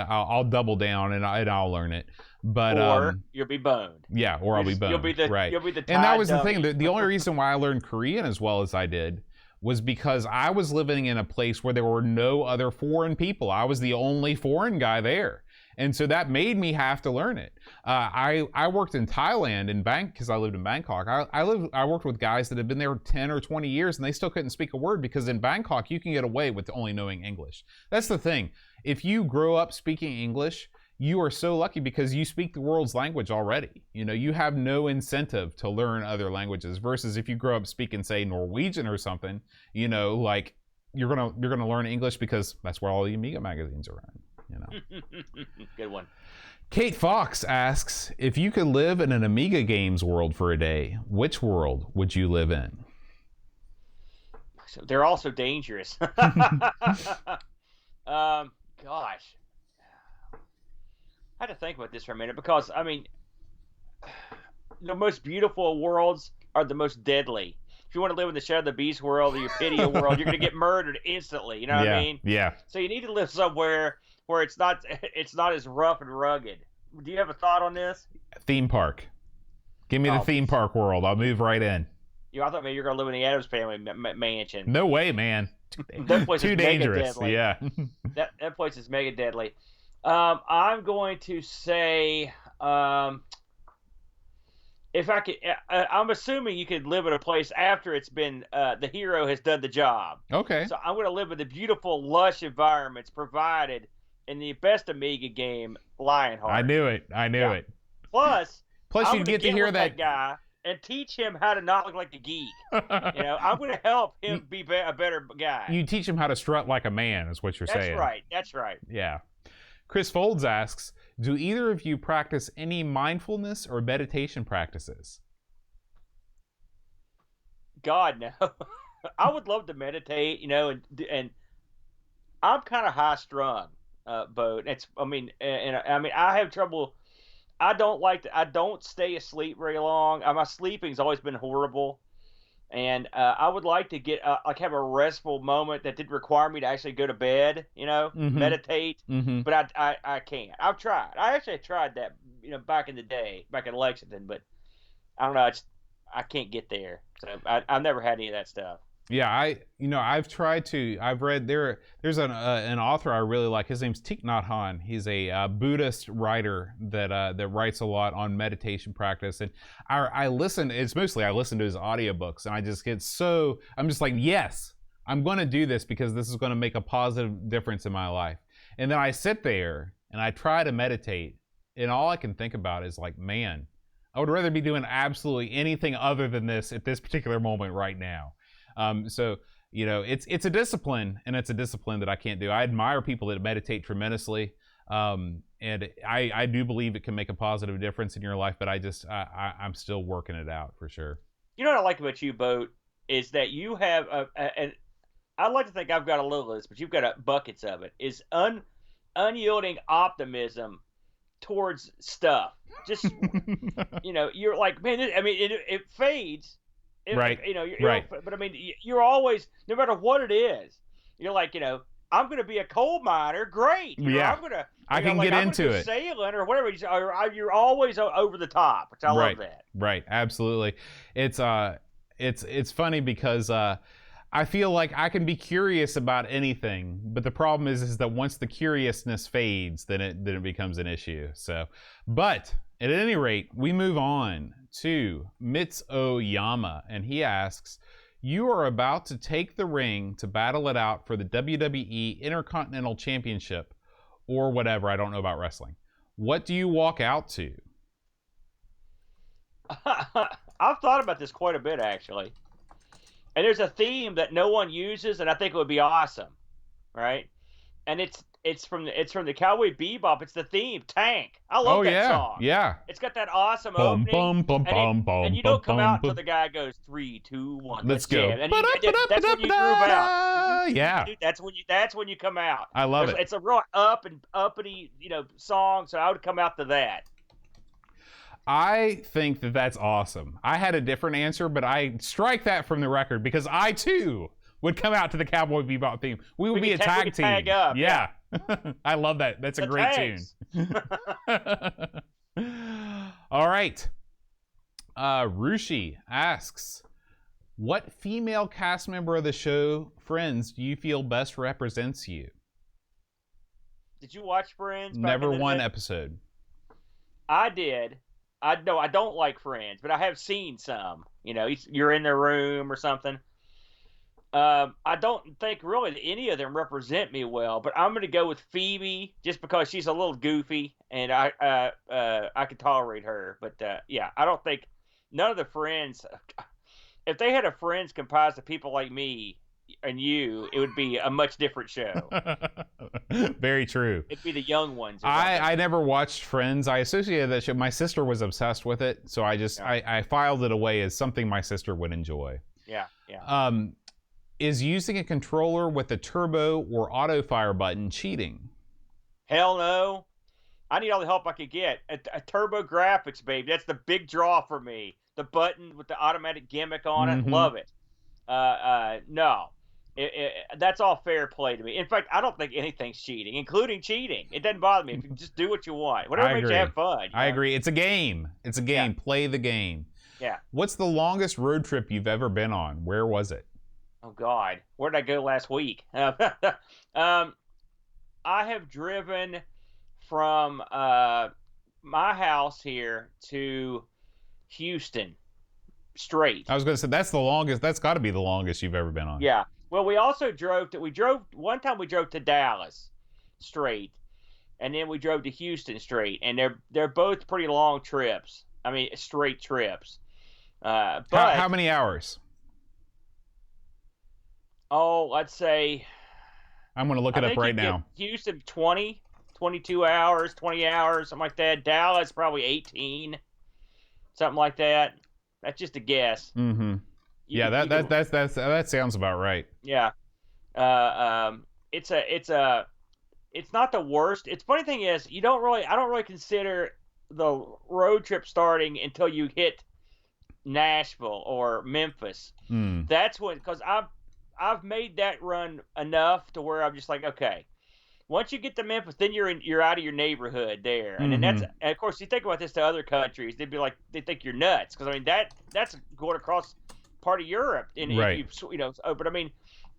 I'll double down and I'll learn it. But you'll be boned. Yeah, or I'll be boned. You'll be the Thai and that was dummy. the thing. The only reason why I learned Korean as well as I did was because I was living in a place where there were no other foreign people. I was the only foreign guy there. And so that made me have to learn it. I worked in Thailand because I lived in Bangkok. I worked with guys that had been there 10 or 20 years and they still couldn't speak a word because in Bangkok you can get away with only knowing English. That's the thing. If you grow up speaking English, you are so lucky because you speak the world's language already. You have no incentive to learn other languages versus if you grow up speaking, say, Norwegian or something, like you're gonna learn English because that's where all the Amiga magazines are in. Good one. Kate Fox asks, if you could live in an Amiga games world for a day, which world would you live in? So they're also dangerous. Gosh. I had to think about this for a minute because, the most beautiful worlds are the most deadly. If you want to live in the Shadow of the Beast world or your Pidia world, you're going to get murdered instantly. You know what I mean? Yeah. So you need to live somewhere where it's not as rough and rugged. Do you have a thought on this? Theme park. Give me the theme park world. I'll move right in. I thought maybe you were going to live in the Addams Family mansion. No way, man. That place Too is dangerous. Mega deadly. Yeah. that place is mega deadly. I'm going to say, if I could, I'm assuming you could live in a place after it's been, the hero has done the job. Okay. So I'm going to live in the beautiful, lush environments provided in the best Amiga game, Lionheart. I knew it. Plus you'd get to hear that guy and teach him how to not look like a geek. I'm going to help him be a better guy. You teach him how to strut like a man, is what you're saying. That's right. Yeah. Chris Folds asks, do either of you practice any mindfulness or meditation practices? God, no. I would love to meditate, and I'm kind of high strung, Bo. I have trouble. I don't stay asleep very long. My sleeping's always been horrible. And I would like to get have a restful moment that didn't require me to actually go to bed, meditate. Mm-hmm. But I can't. I've tried. I actually tried that, back in the day, back in Lexington. But I don't know. I can't get there. So I've never had any of that stuff. Yeah, I've tried to. I've read there's an author I really like. His name's Thich Nhat Hanh. He's a Buddhist writer that writes a lot on meditation practice. And I listen. It's mostly I listen to his audiobooks, and I just get so. I'm just like, yes, I'm going to do this because this is going to make a positive difference in my life. And then I sit there and I try to meditate, and all I can think about is like, man, I would rather be doing absolutely anything other than this at this particular moment right now. So it's a discipline, and it's a discipline that I can't do. I admire people that meditate tremendously, and I do believe it can make a positive difference in your life. But I'm still working it out for sure. You know what I like about you, Boat, is that you have and I'd like to think I've got a little of this, but you've got buckets of it. Is unyielding optimism towards stuff. Just you're like, man. It fades. Right. Right. But you're always, no matter what it is, you're like, I'm going to be a coal miner. Great. Yeah. I can get into it. Sailing or whatever. You're always over the top, which I love that. Right. Absolutely. It's funny because I feel like I can be curious about anything, but the problem is that once the curiousness fades, then it becomes an issue. So, but at any rate, we move on to Mitsuo Yama, and he asks, you are about to take the ring to battle it out for the WWE Intercontinental Championship or whatever. I don't know about wrestling. What do you walk out to? I've thought about this quite a bit, actually. And there's a theme that no one uses, and I think it would be awesome, right? And it's from the Cowboy Bebop. It's the theme, Tank. I love that song. Yeah. It's got that awesome opening. And you don't come out until the guy goes 3, 2, 1. Let's go. And that's when you groove out. Yeah. That's when you come out. I love it. It's a real uppity, song. So I would come out to that. I think that's awesome. I had a different answer, but I strike that from the record because I too would come out to the Cowboy Bebop theme. We would be a tag team. Tag up, yeah. I love that. That's a great tune. All right. Rushi asks, what female cast member of the show Friends do you feel best represents you? Did you watch Friends? Never one episode. I did. I don't like Friends, but I have seen some. You're in their room or something. I don't think really that any of them represent me well, but I'm going to go with Phoebe just because she's a little goofy and I can tolerate her. But yeah, I don't think none of the friends. If they had a friends comprised of people like me and you, it would be a much different show. Very true. It'd be the young ones. I never watched Friends. I associated that show. My sister was obsessed with it, so I filed it away as something my sister would enjoy. Yeah. Is using a controller with a turbo or auto fire button cheating? Hell no. I need all the help I could get. A turbo graphics, baby. That's the big draw for me. The button with the automatic gimmick on it. Love it. No. That's all fair play to me. In fact, I don't think anything's cheating, including cheating. It doesn't bother me if you just do what you want. Whatever makes you have fun. I agree. It's a game. It's a game. Yeah. Play the game. Yeah. What's the longest road trip you've ever been on? Where was it? Oh, God. Where did I go last week? I have driven from my house here to Houston straight. I was going to say, that's the longest. That's got to be the longest you've ever been on. Yeah. Well, we also drove one time we drove to Dallas straight, and then we drove to Houston straight, and they're both pretty long trips. I mean, straight trips. But how many hours? Oh, let's say. I'm going to look it up right now. Houston, 20, 22 hours, 20 hours, something like that. Dallas, probably 18, something like that. That's just a guess. Mm-hmm. Yeah, that sounds about right. Yeah. It's not the worst. It's funny thing is I don't really consider the road trip starting until you hit Nashville or Memphis. That's when, because I've made that run enough to where I'm just like, okay, once you get to Memphis, then you're out of your neighborhood there, and then and of course you think about this to other countries, they think you're nuts, because I mean that's going across part of Europe, and right. But I mean,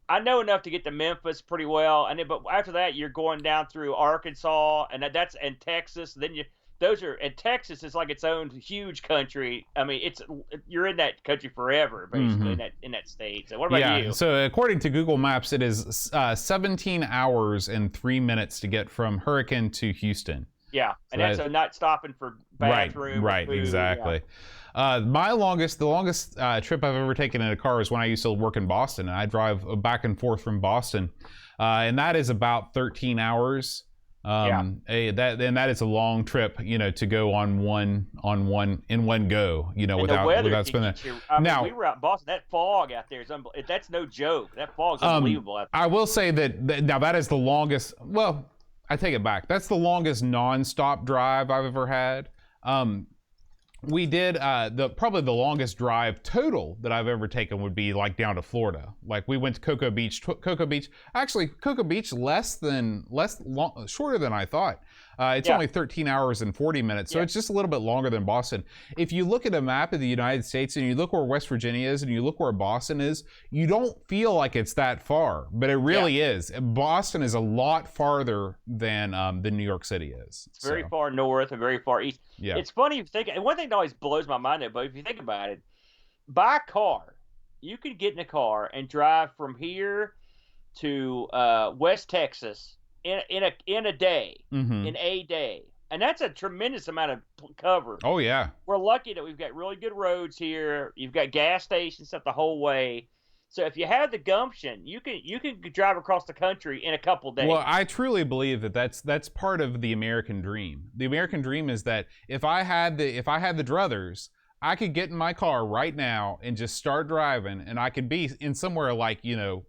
I know enough to get to Memphis pretty well, and then but after that you're going down through Arkansas, and that's and Texas, and then and Texas is like its own huge country. I mean, you're in that country forever, basically, in that state. So what about you? So according to Google Maps, it is 17 hours and 3 minutes to get from Hurricane to Houston. Yeah, and that's not stopping for bathroom. Right, food, exactly. Yeah. The longest trip I've ever taken in a car is when I used to work in Boston, and I drive back and forth from Boston, and that is about 13 hours. That is a long trip, to go in one go, without spending. Now we were out in Boston. That fog out there is that's no joke. That fog's unbelievable out there. I will say that now that is the longest. Well, I take it back. That's the longest non-stop drive I've ever had. We did probably the longest drive total that I've ever taken would be like down to Florida. Like we went to Cocoa Beach. Actually, Cocoa Beach shorter than I thought. It's only 13 hours and 40 minutes, so it's just a little bit longer than Boston. If you look at a map of the United States and you look where West Virginia is and you look where Boston is, you don't feel like it's that far, but it really is. Boston is a lot farther than New York City is. It's very far north and very far east. Yeah. It's funny if you think, and one thing that always blows my mind though, but if you think about it, by car, you could get in a car and drive from here to West Texas in a day, in a day, and that's a tremendous amount of cover. Oh yeah, we're lucky that we've got really good roads here. You've got gas stations up the whole way, so if you have the gumption, you can drive across the country in a couple days. Well, I truly believe that's part of the American dream. The American dream is that if I had the druthers, I could get in my car right now and just start driving, and I could be in somewhere like,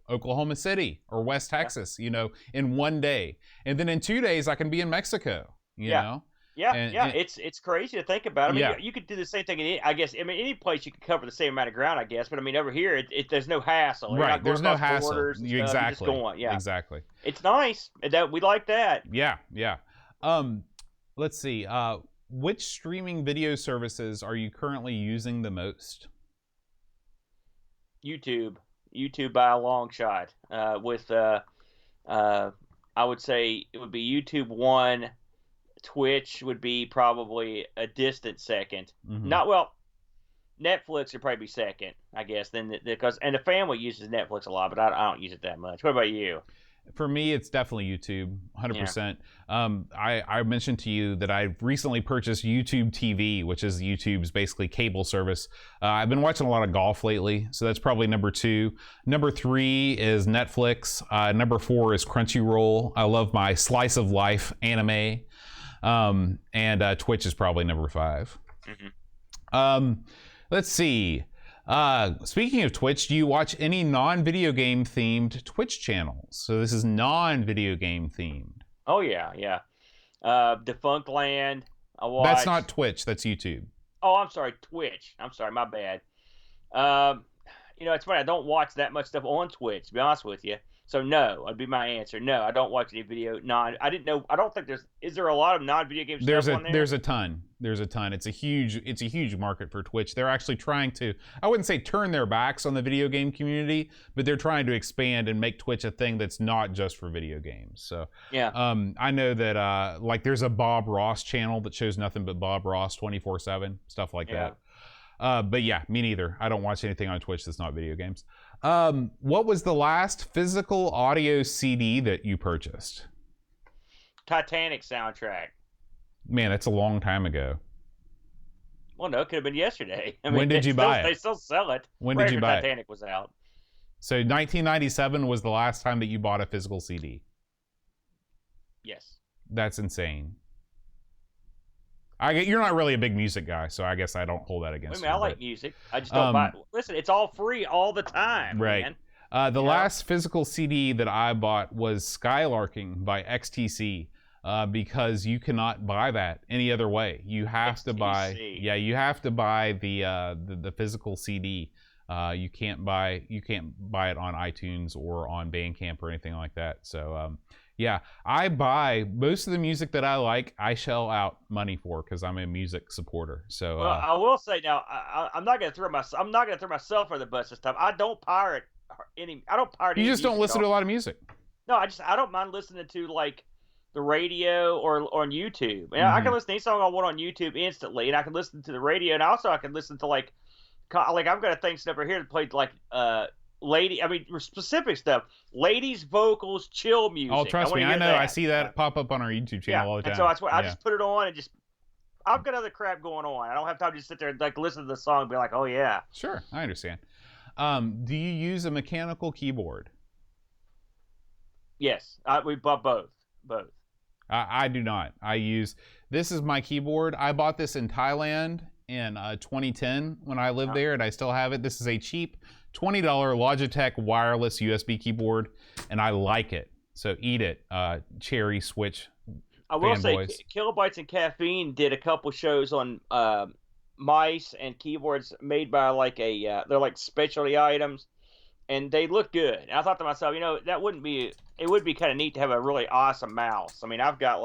Oklahoma City or West Texas, in one day. And then in 2 days, I can be in Mexico, you know? Yeah, it's crazy to think about. I mean, you could do the same thing in any place you could cover the same amount of ground, I guess. But I mean, over here, there's no hassle. Right, there's no hassle. Exactly. You're just going, exactly. It's nice. We like that. Yeah. Let's see. Which streaming video services are you currently using the most? YouTube by a long shot. I would say it would be YouTube 1. Twitch would be probably a distant second. Netflix would probably be second, I guess. Then because the family uses Netflix a lot, but I don't use it that much. What about you? For me, it's definitely YouTube, 100%. I mentioned to you that I've recently purchased YouTube TV, which is YouTube's basically cable service. I've been watching a lot of golf lately, so that's probably number 2. Number 3 is Netflix. Number 4 is Crunchyroll. I love my slice of life anime. And Twitch is probably number 5. Let's see. Speaking of Twitch, do you watch any non-video game themed Twitch channels? So this is non-video game themed. Oh yeah. Defunct Land. I watch. That's not Twitch. That's YouTube. Oh, I'm sorry, Twitch. I'm sorry, my bad. It's funny. I don't watch that much stuff on Twitch, to be honest with you. So no, would be my answer. No, I don't watch any video. I didn't know. I don't think is there a lot of non-video game stuff on there? There's a ton. It's a huge market for Twitch. They're actually trying to, I wouldn't say turn their backs on the video game community, but they're trying to expand and make Twitch a thing that's not just for video games. So yeah. I know that like there's a Bob Ross channel that shows nothing but Bob Ross 24/7, stuff like that. But yeah, me neither. I don't watch anything on Twitch that's not video games. What was the last physical audio CD that you purchased? Titanic soundtrack. Man, that's a long time ago. Well, no, it could have been yesterday. I mean, when did you buy it? They still sell it. When did you buy it? Titanic was out. So 1997 was the last time that you bought a physical CD? Yes. That's insane. You're not really a big music guy, so I guess I don't hold that against you. I like music. I just don't buy it. Listen, it's all free all the time, right. Man. The last physical CD that I bought was Skylarking by XTC, because you cannot buy that any other way. You have to buy the physical CD. You can't buy it on iTunes or on Bandcamp or anything like that. So yeah, I buy most of the music that I like. I shell out money for because I'm a music supporter. So well, I will say now, I'm not gonna throw myself under the bus this time. I don't pirate any. You just don't listen to a lot of music. No, I don't mind listening to like the radio or on YouTube. And I can listen to any song I want on YouTube instantly, and I can listen to the radio, and also I can listen to like I've got a thing set over here that played like specific stuff, ladies vocals, chill music. Oh, trust me, I know. I see that pop up on our YouTube channel all the time. And so that's what I just put it on and just. I've got other crap going on. I don't have time to just sit there and like listen to the song and be like, oh yeah. Sure, I understand. Do you use a mechanical keyboard? Yes, we bought both. I do not. This is my keyboard. I bought this in Thailand in 2010 when I lived there, and I still have it. This is a cheap $20 Logitech wireless USB keyboard, and I like it. So eat it, Cherry Switch. I will say, Kilobytes and Caffeine did a couple shows on mice and keyboards made by they're like specialty items, and they look good. And I thought to myself, it would be kind of neat to have a really awesome mouse. I mean, I've got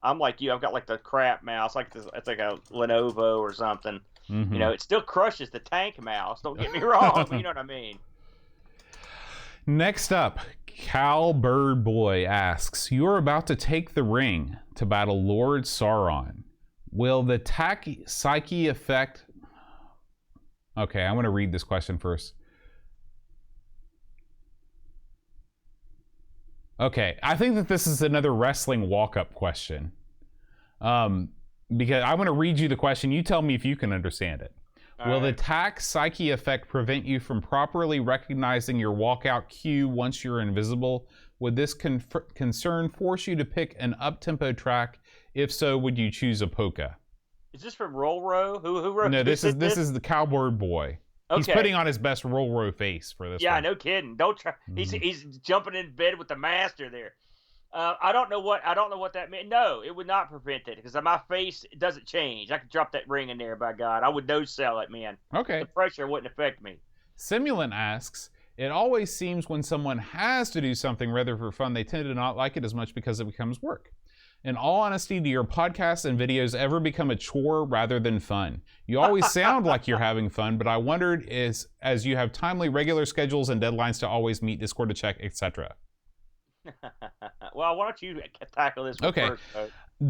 I'm like you. I've got like the crap mouse, it's like a Lenovo or something. Mm-hmm. It still crushes the tank mouse. Don't get me wrong, but you know what I mean. Next up, Cowbird Boy asks, you're about to take the ring to battle Lord Sauron. Will the psyche effect... Okay, I'm going to read this question first. Okay, I think that this is another wrestling walk-up question. Because I want to read you the question. You tell me if you can understand it. Will the psyche effect prevent you from properly recognizing your walkout cue once you're invisible? Would this concern force you to pick an up-tempo track? If so, would you choose a polka? Is this from Roll Row? Who wrote this? No, this is the Cowboard Boy. Okay. He's putting on his best Roll Row face for this one. Yeah, no kidding. Don't try. Mm-hmm. He's jumping in bed with the master there. I don't know what that meant. No, it would not prevent it because my face doesn't change. I could drop that ring in there, by God. I would no sell it, man. Okay. The pressure wouldn't affect me. Simulant asks, it always seems when someone has to do something rather for fun, they tend to not like it as much because it becomes work. In all honesty, do your podcasts and videos ever become a chore rather than fun? You always sound like you're having fun, but I wondered as you have timely, regular schedules and deadlines to always meet, Discord to check, etc. Well, why don't you tackle this one first?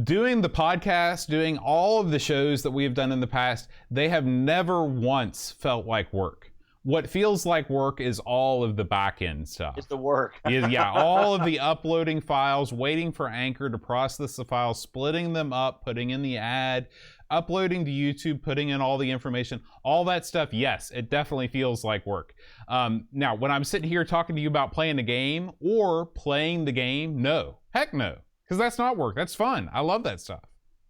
Doing the podcast, doing all of the shows that we have done in the past, they have never once felt like work. What feels like work is all of the back end stuff. It's the work. Yeah, all of the uploading files, waiting for Anchor to process the files, splitting them up, putting in the ad, uploading to YouTube, putting in all the information, all that stuff. Yes, it definitely feels like work. Now, when I'm sitting here talking to you about playing the game or playing the game, no, heck no, because that's not work. That's fun. I love that stuff.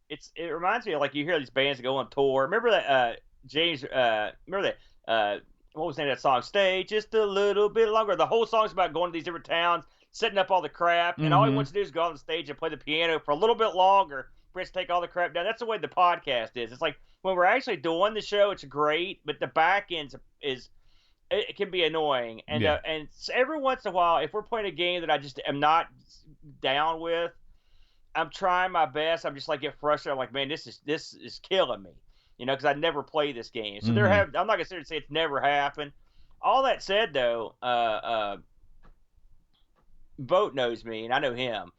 It reminds me of, like, you hear these bands that go on tour. Remember that James? Remember that? What was the name of that song? Stay just a little bit longer. The whole song's about going to these different towns, setting up all the crap, and all he wants to do is go on the stage and play the piano for a little bit longer. For it to take all the crap down. That's the way the podcast is. It's like when we're actually doing the show, it's great, but the back end it can be annoying. And and every once in a while, if we're playing a game that I just am not down with, I'm trying my best. I'm just like get frustrated. I'm like, man, this is killing me. Because I never play this game. So I'm not gonna sit here and say it's never happened. All that said, though, Boat knows me, and I know him.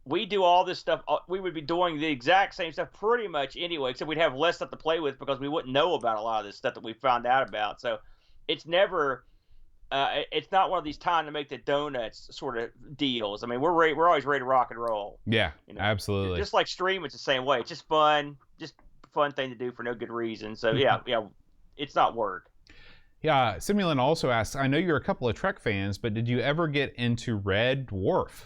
We do all this stuff. We would be doing the exact same stuff pretty much anyway, except we'd have less stuff to play with because we wouldn't know about a lot of this stuff that we found out about. So it's never, it's not one of these time to make the donuts sort of deals. I mean, we're always ready to rock and roll. Yeah, absolutely. Just like stream, it's the same way. It's just fun thing to do for no good reason. So yeah, it's not work. Yeah, Simulan also asks, I know you're a couple of Trek fans, but did you ever get into Red Dwarf?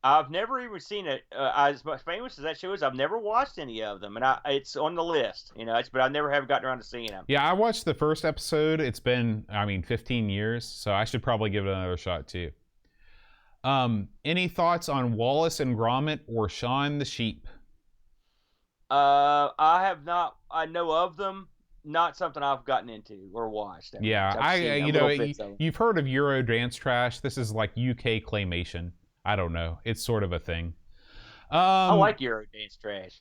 I've never even seen it. As much famous as that show is, I've never watched any of them, and it's on the list. But I never have gotten around to seeing them. Yeah, I watched the first episode. It's been, 15 years, so I should probably give it another shot too. Any thoughts on Wallace and Gromit or Shaun the Sheep? I have not. I know of them. Not something I've gotten into or watched. You've heard of Euro Dance Trash. This is like UK claymation. I don't know. It's sort of a thing. I like Eurodance Trash.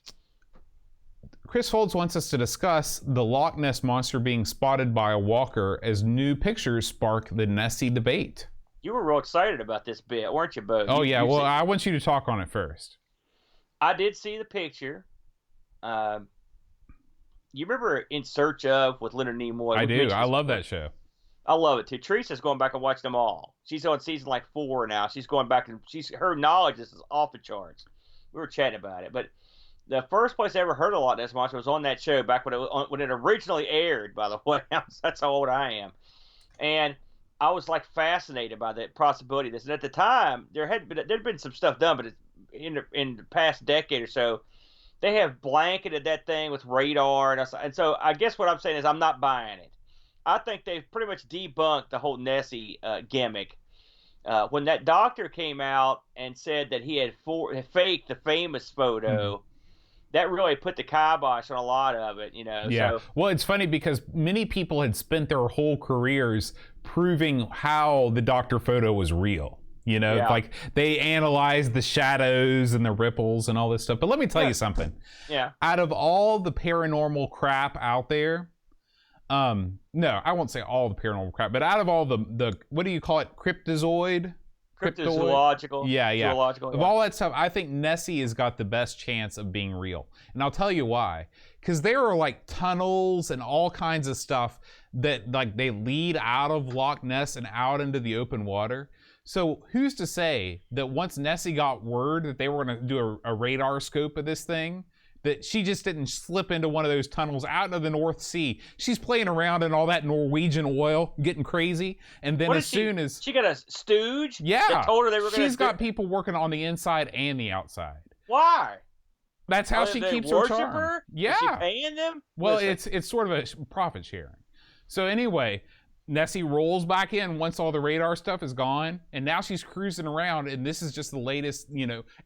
Chris Holtz wants us to discuss the Loch Ness Monster being spotted by a walker as new pictures spark the Nessie debate. You were real excited about this bit, weren't you, Bo? Oh, yeah. Well, I want you to talk on it first. I did see the picture. You remember In Search Of with Leonard Nimoy? I do. I love that show. I love it too. Teresa's going back and watching them all. She's on season like 4 now. She's going back and her knowledge is off the charts. We were chatting about it, but the first place I ever heard a Loch Ness Monster was on that show back when it originally aired. By the way, that's how old I am, and I was like fascinated by the possibility of this. And at the time, there'd been some stuff done, but in the past decade or so, they have blanketed that thing with radar, and so I guess what I'm saying is I'm not buying it. I think they've pretty much debunked the whole Nessie gimmick. When that doctor came out and said that he had faked the famous photo, that really put the kibosh on a lot of it, Yeah. So, well, it's funny because many people had spent their whole careers proving how the doctor photo was real. Like they analyzed the shadows and the ripples and all this stuff. But let me tell you something. Yeah. Out of all the paranormal crap out there, no, I won't say all the paranormal crap, but out of all the what do you call it? Cryptozoological. Yeah. Zoological, Of all that stuff, I think Nessie has got the best chance of being real. And I'll tell you why. Because there are like tunnels and all kinds of stuff that like they lead out of Loch Ness and out into the open water. So who's to say that once Nessie got word that they were going to do a radar scope of this thing, that she just didn't slip into one of those tunnels out into the North Sea. She's playing around in all that Norwegian oil, getting crazy, and then soon as she got a stooge, that told her they were going to. She's got people working on the inside and the outside. Why? That's how she keeps her charm. Her? Yeah, is she paying them? Well, it's sort of a profit sharing. So anyway, Nessie rolls back in once all the radar stuff is gone, and now she's cruising around, and this is just the latest,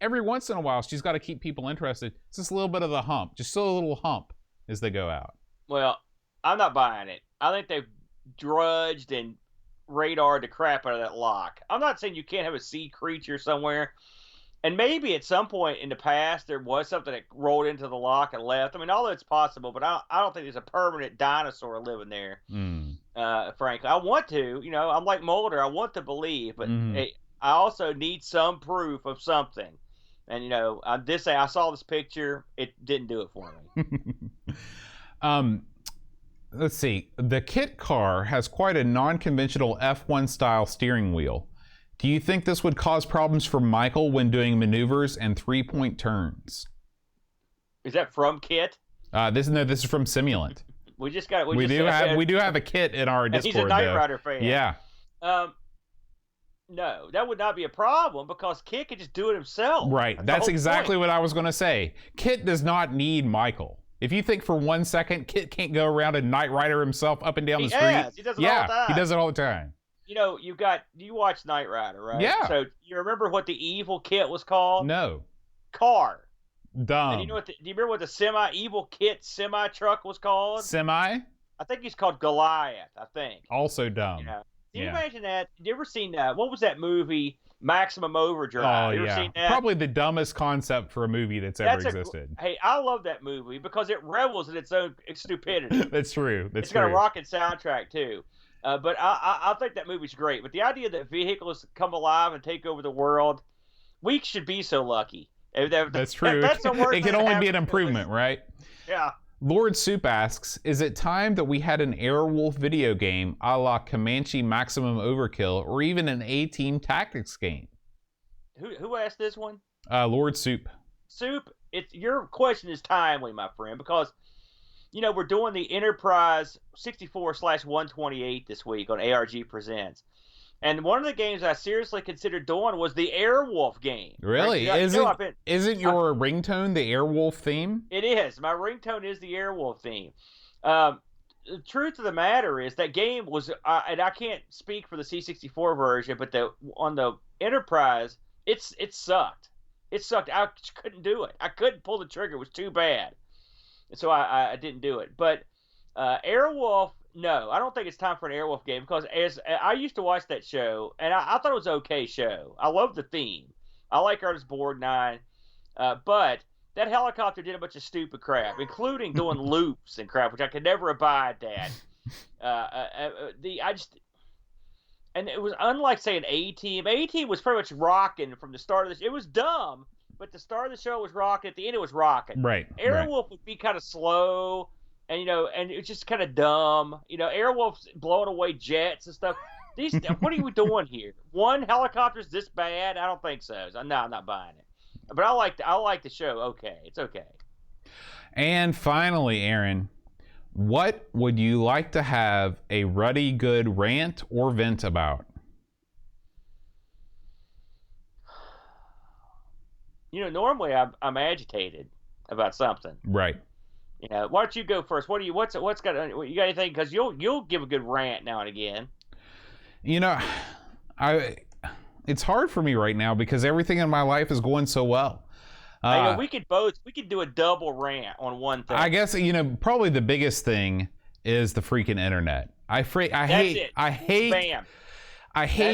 every once in a while, she's got to keep people interested. It's just a little bit of the hump, just a little hump as they go out. Well, I'm not buying it. I think they've drudged and radared the crap out of that loch. I'm not saying you can't have a sea creature somewhere, and maybe at some point in the past there was something that rolled into the loch and left. I mean, although it's possible, but I don't think there's a permanent dinosaur living there. Frankly, I want to. I'm like Mulder. I want to believe, but I also need some proof of something. And I saw this picture. It didn't do it for me. Let's see. The kit car has quite a non-conventional F1 style steering wheel. Do you think this would cause problems for Michael when doing maneuvers and 3-point turns? Is that from Kit? This is from Simulant. We just got it. We do have a Kit in our Discord. He's a Knight Rider fan. Yeah. No, that would not be a problem because Kit can just do it himself. Right. That's exactly what I was going to say. Kit does not need Michael. If you think for 1 second, Kit can't go around and Knight Rider himself up and down the street. He does it all the time. He does it all the time. You watch Knight Rider, right? Yeah. So you remember what the evil Kit was called? No. Car. Dumb. And do you remember what the evil Kit semi truck was called? Semi? I think he's called Goliath, I think. Also dumb. Can you imagine that? You ever seen that? What was that movie, Maximum Overdrive? Oh, you ever seen that? Probably the dumbest concept for a movie that's ever existed. Hey, I love that movie because it revels in its own stupidity. That's true. It's got a rocking soundtrack, too. But I think that movie's great. But the idea that vehicles come alive and take over the world, we should be so lucky. That's true. It can only be an improvement, right? Yeah. Lord Soup asks, is it time that we had an Airwolf video game a la Comanche Maximum Overkill or even an A-Team Tactics game? Who asked this one? Lord Soup. Soup, your question is timely, my friend, because we're doing the Enterprise 64/128 this week on ARG Presents. And one of the games I seriously considered doing was the Airwolf game. Really? Isn't your ringtone the Airwolf theme? It is. My ringtone is the Airwolf theme. The truth of the matter is that game was, and I can't speak for the C64 version, but on the Enterprise, it sucked. It sucked. I couldn't do it. I couldn't pull the trigger. It was too bad. And so I didn't do it. But Airwolf, no, I don't think it's time for an Airwolf game because as I used to watch that show, and I thought it was an okay show. I love the theme. I like Ernest Borgnine, but that helicopter did a bunch of stupid crap, including doing loops and crap, which I could never abide that. And it was unlike, say, an A-Team. A-Team was pretty much rocking from the start of the show. It was dumb, but the start of the show was rocking. At the end, it was rocking. Right. Airwolf would be kind of slow. And and it's just kind of dumb. Airwolf's blowing away jets and stuff. What are we doing here? One helicopter's this bad? I don't think so. No, I'm not buying it. But I like the show. Okay, it's okay. And finally, Aaron, what would you like to have a ruddy good rant or vent about? Normally I'm agitated about something. Right. Why don't you go first? You got anything? Because you'll give a good rant now and again. It's hard for me right now because everything in my life is going so well. We could do a double rant on one thing. I guess probably the biggest thing is the freaking internet. I hate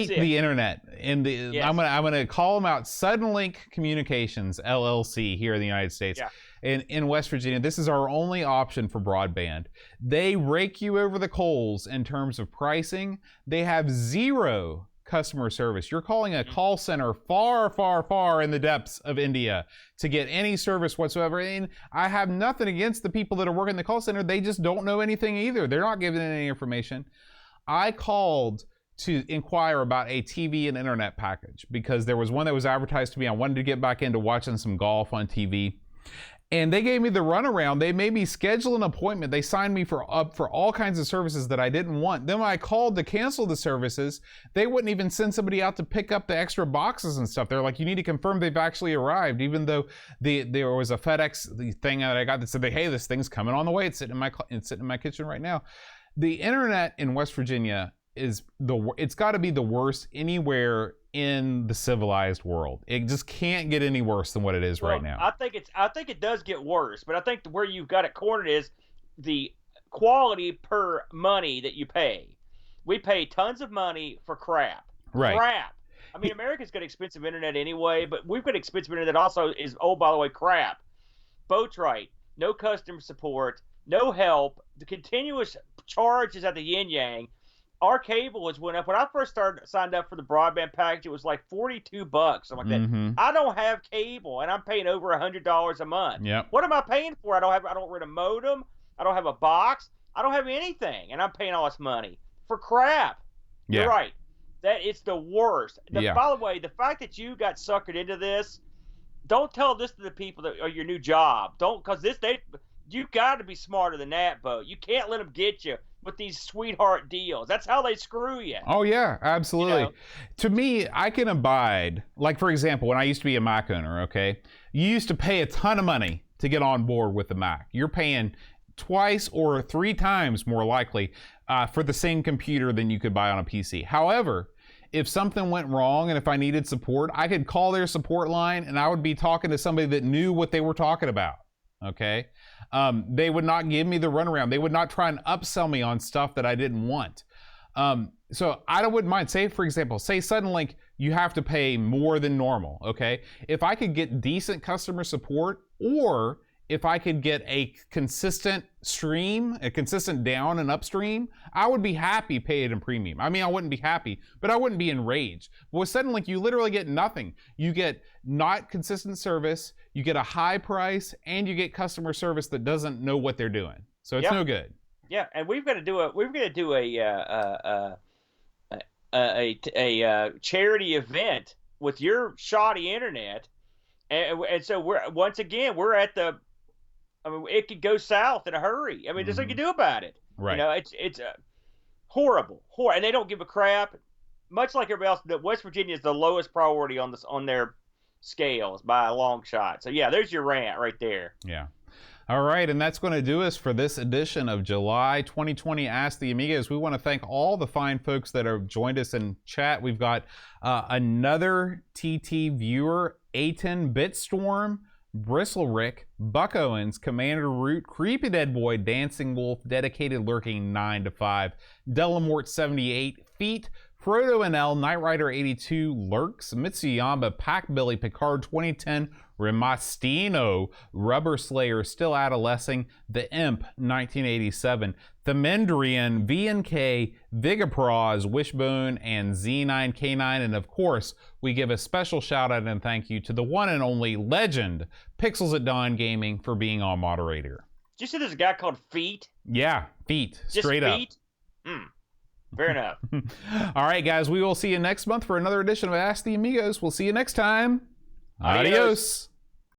the internet. Yes. I'm gonna call them out. Suddenlink Communications LLC here in the United States. Yeah. In West Virginia, this is our only option for broadband. They rake you over the coals in terms of pricing. They have zero customer service. You're calling a call center far, far, far in the depths of India to get any service whatsoever. And I have nothing against the people that are working the call center. They just don't know anything either. They're not giving any information. I called to inquire about a TV and internet package because there was one that was advertised to me. I wanted to get back into watching some golf on TV. And they gave me the runaround. They made me schedule an appointment. They signed me up for all kinds of services that I didn't want. Then when I called to cancel the services, they wouldn't even send somebody out to pick up the extra boxes and stuff. They're like, you need to confirm they've actually arrived, even though there was a FedEx thing that I got that said, hey, this thing's coming on the way. It's sitting in my kitchen right now. The internet in West Virginia it's got to be the worst anywhere in the civilized world. It just can't get any worse than what it is right now. I think it does get worse, but I think where you've got it cornered is the quality per money that you pay. We pay tons of money for crap. Right. Crap. I mean, America's got expensive internet anyway, but we've got expensive internet that also is, oh, by the way, crap. Boatwright, no customer support, no help, the continuous charges at the yin-yang. our cable has went up. When I first signed up for the broadband package, it was like $42, something like that. I don't have cable, and I'm paying over $100 a month. Yep. What am I paying for? I don't rent a modem. I don't have a box. I don't have anything, and I'm paying all this money for crap. Yeah. You're right. That it's the worst. Yeah. By the way, the fact that you got suckered into this, don't tell this to the people that are your new job. Don't, because you got to be smarter than that, Bo. You can't let them get you with these sweetheart deals. That's how they screw you. Oh yeah, absolutely. You know? To me, I can abide. Like for example, when I used to be a Mac owner, okay, you used to pay a ton of money to get on board with the Mac. You're paying twice or 3 times more likely for the same computer than you could buy on a PC. However, if something went wrong and if I needed support, I could call their support line and I would be talking to somebody that knew what they were talking about. Okay. They would not give me the runaround. They would not try and upsell me on stuff that I didn't want. So I wouldn't mind. Say, for example, say Suddenlink, you have to pay more than normal. Okay. If I could get decent customer support, or if I could get a consistent stream, a consistent down and upstream, I would be happy paying a premium. I mean, I wouldn't be happy, but I wouldn't be enraged. But with Suddenlink, you literally get nothing. You get not consistent service, you get a high price, and you get customer service that doesn't know what they're doing. So it's no good. Yeah, and we've got to do a charity event with your shoddy internet, and so we're at the. I mean, it could go south in a hurry. I mean, there's nothing you can do about it. Right. You know, it's horrible, and they don't give a crap. Much like everybody else, that West Virginia is the lowest priority on their scales by a long shot. So yeah, there's your rant right there. Yeah. All right, and that's going to do us for this edition of July 2020 Ask the Amigas. We want to thank all the fine folks that have joined us in chat. We've got another TT viewer, A10 Bitstorm, Bristle Rick, Buck Owens, Commander Root, Creepy Dead Boy, Dancing Wolf, Dedicated Lurking 9 to 5, Delamort 78, Feet, Frodo NL, Knight Rider 82, Lurks, Mitsuyama, Pack Billy, Picard 2010, Remastino, Rubber Slayer, Still Adolescing, The Imp 1987, Themendrian, VNK, Vigapraz, Wishbone, and Z9K9. And of course, we give a special shout out and thank you to the one and only legend, Pixels at Dawn Gaming, for being on moderator. Did you see there's a guy called Feet? Yeah, Feet. Just straight Feet? Fair enough. All right, guys, we will see you next month for another edition of Ask the Amigos. We'll see you next time. Adios.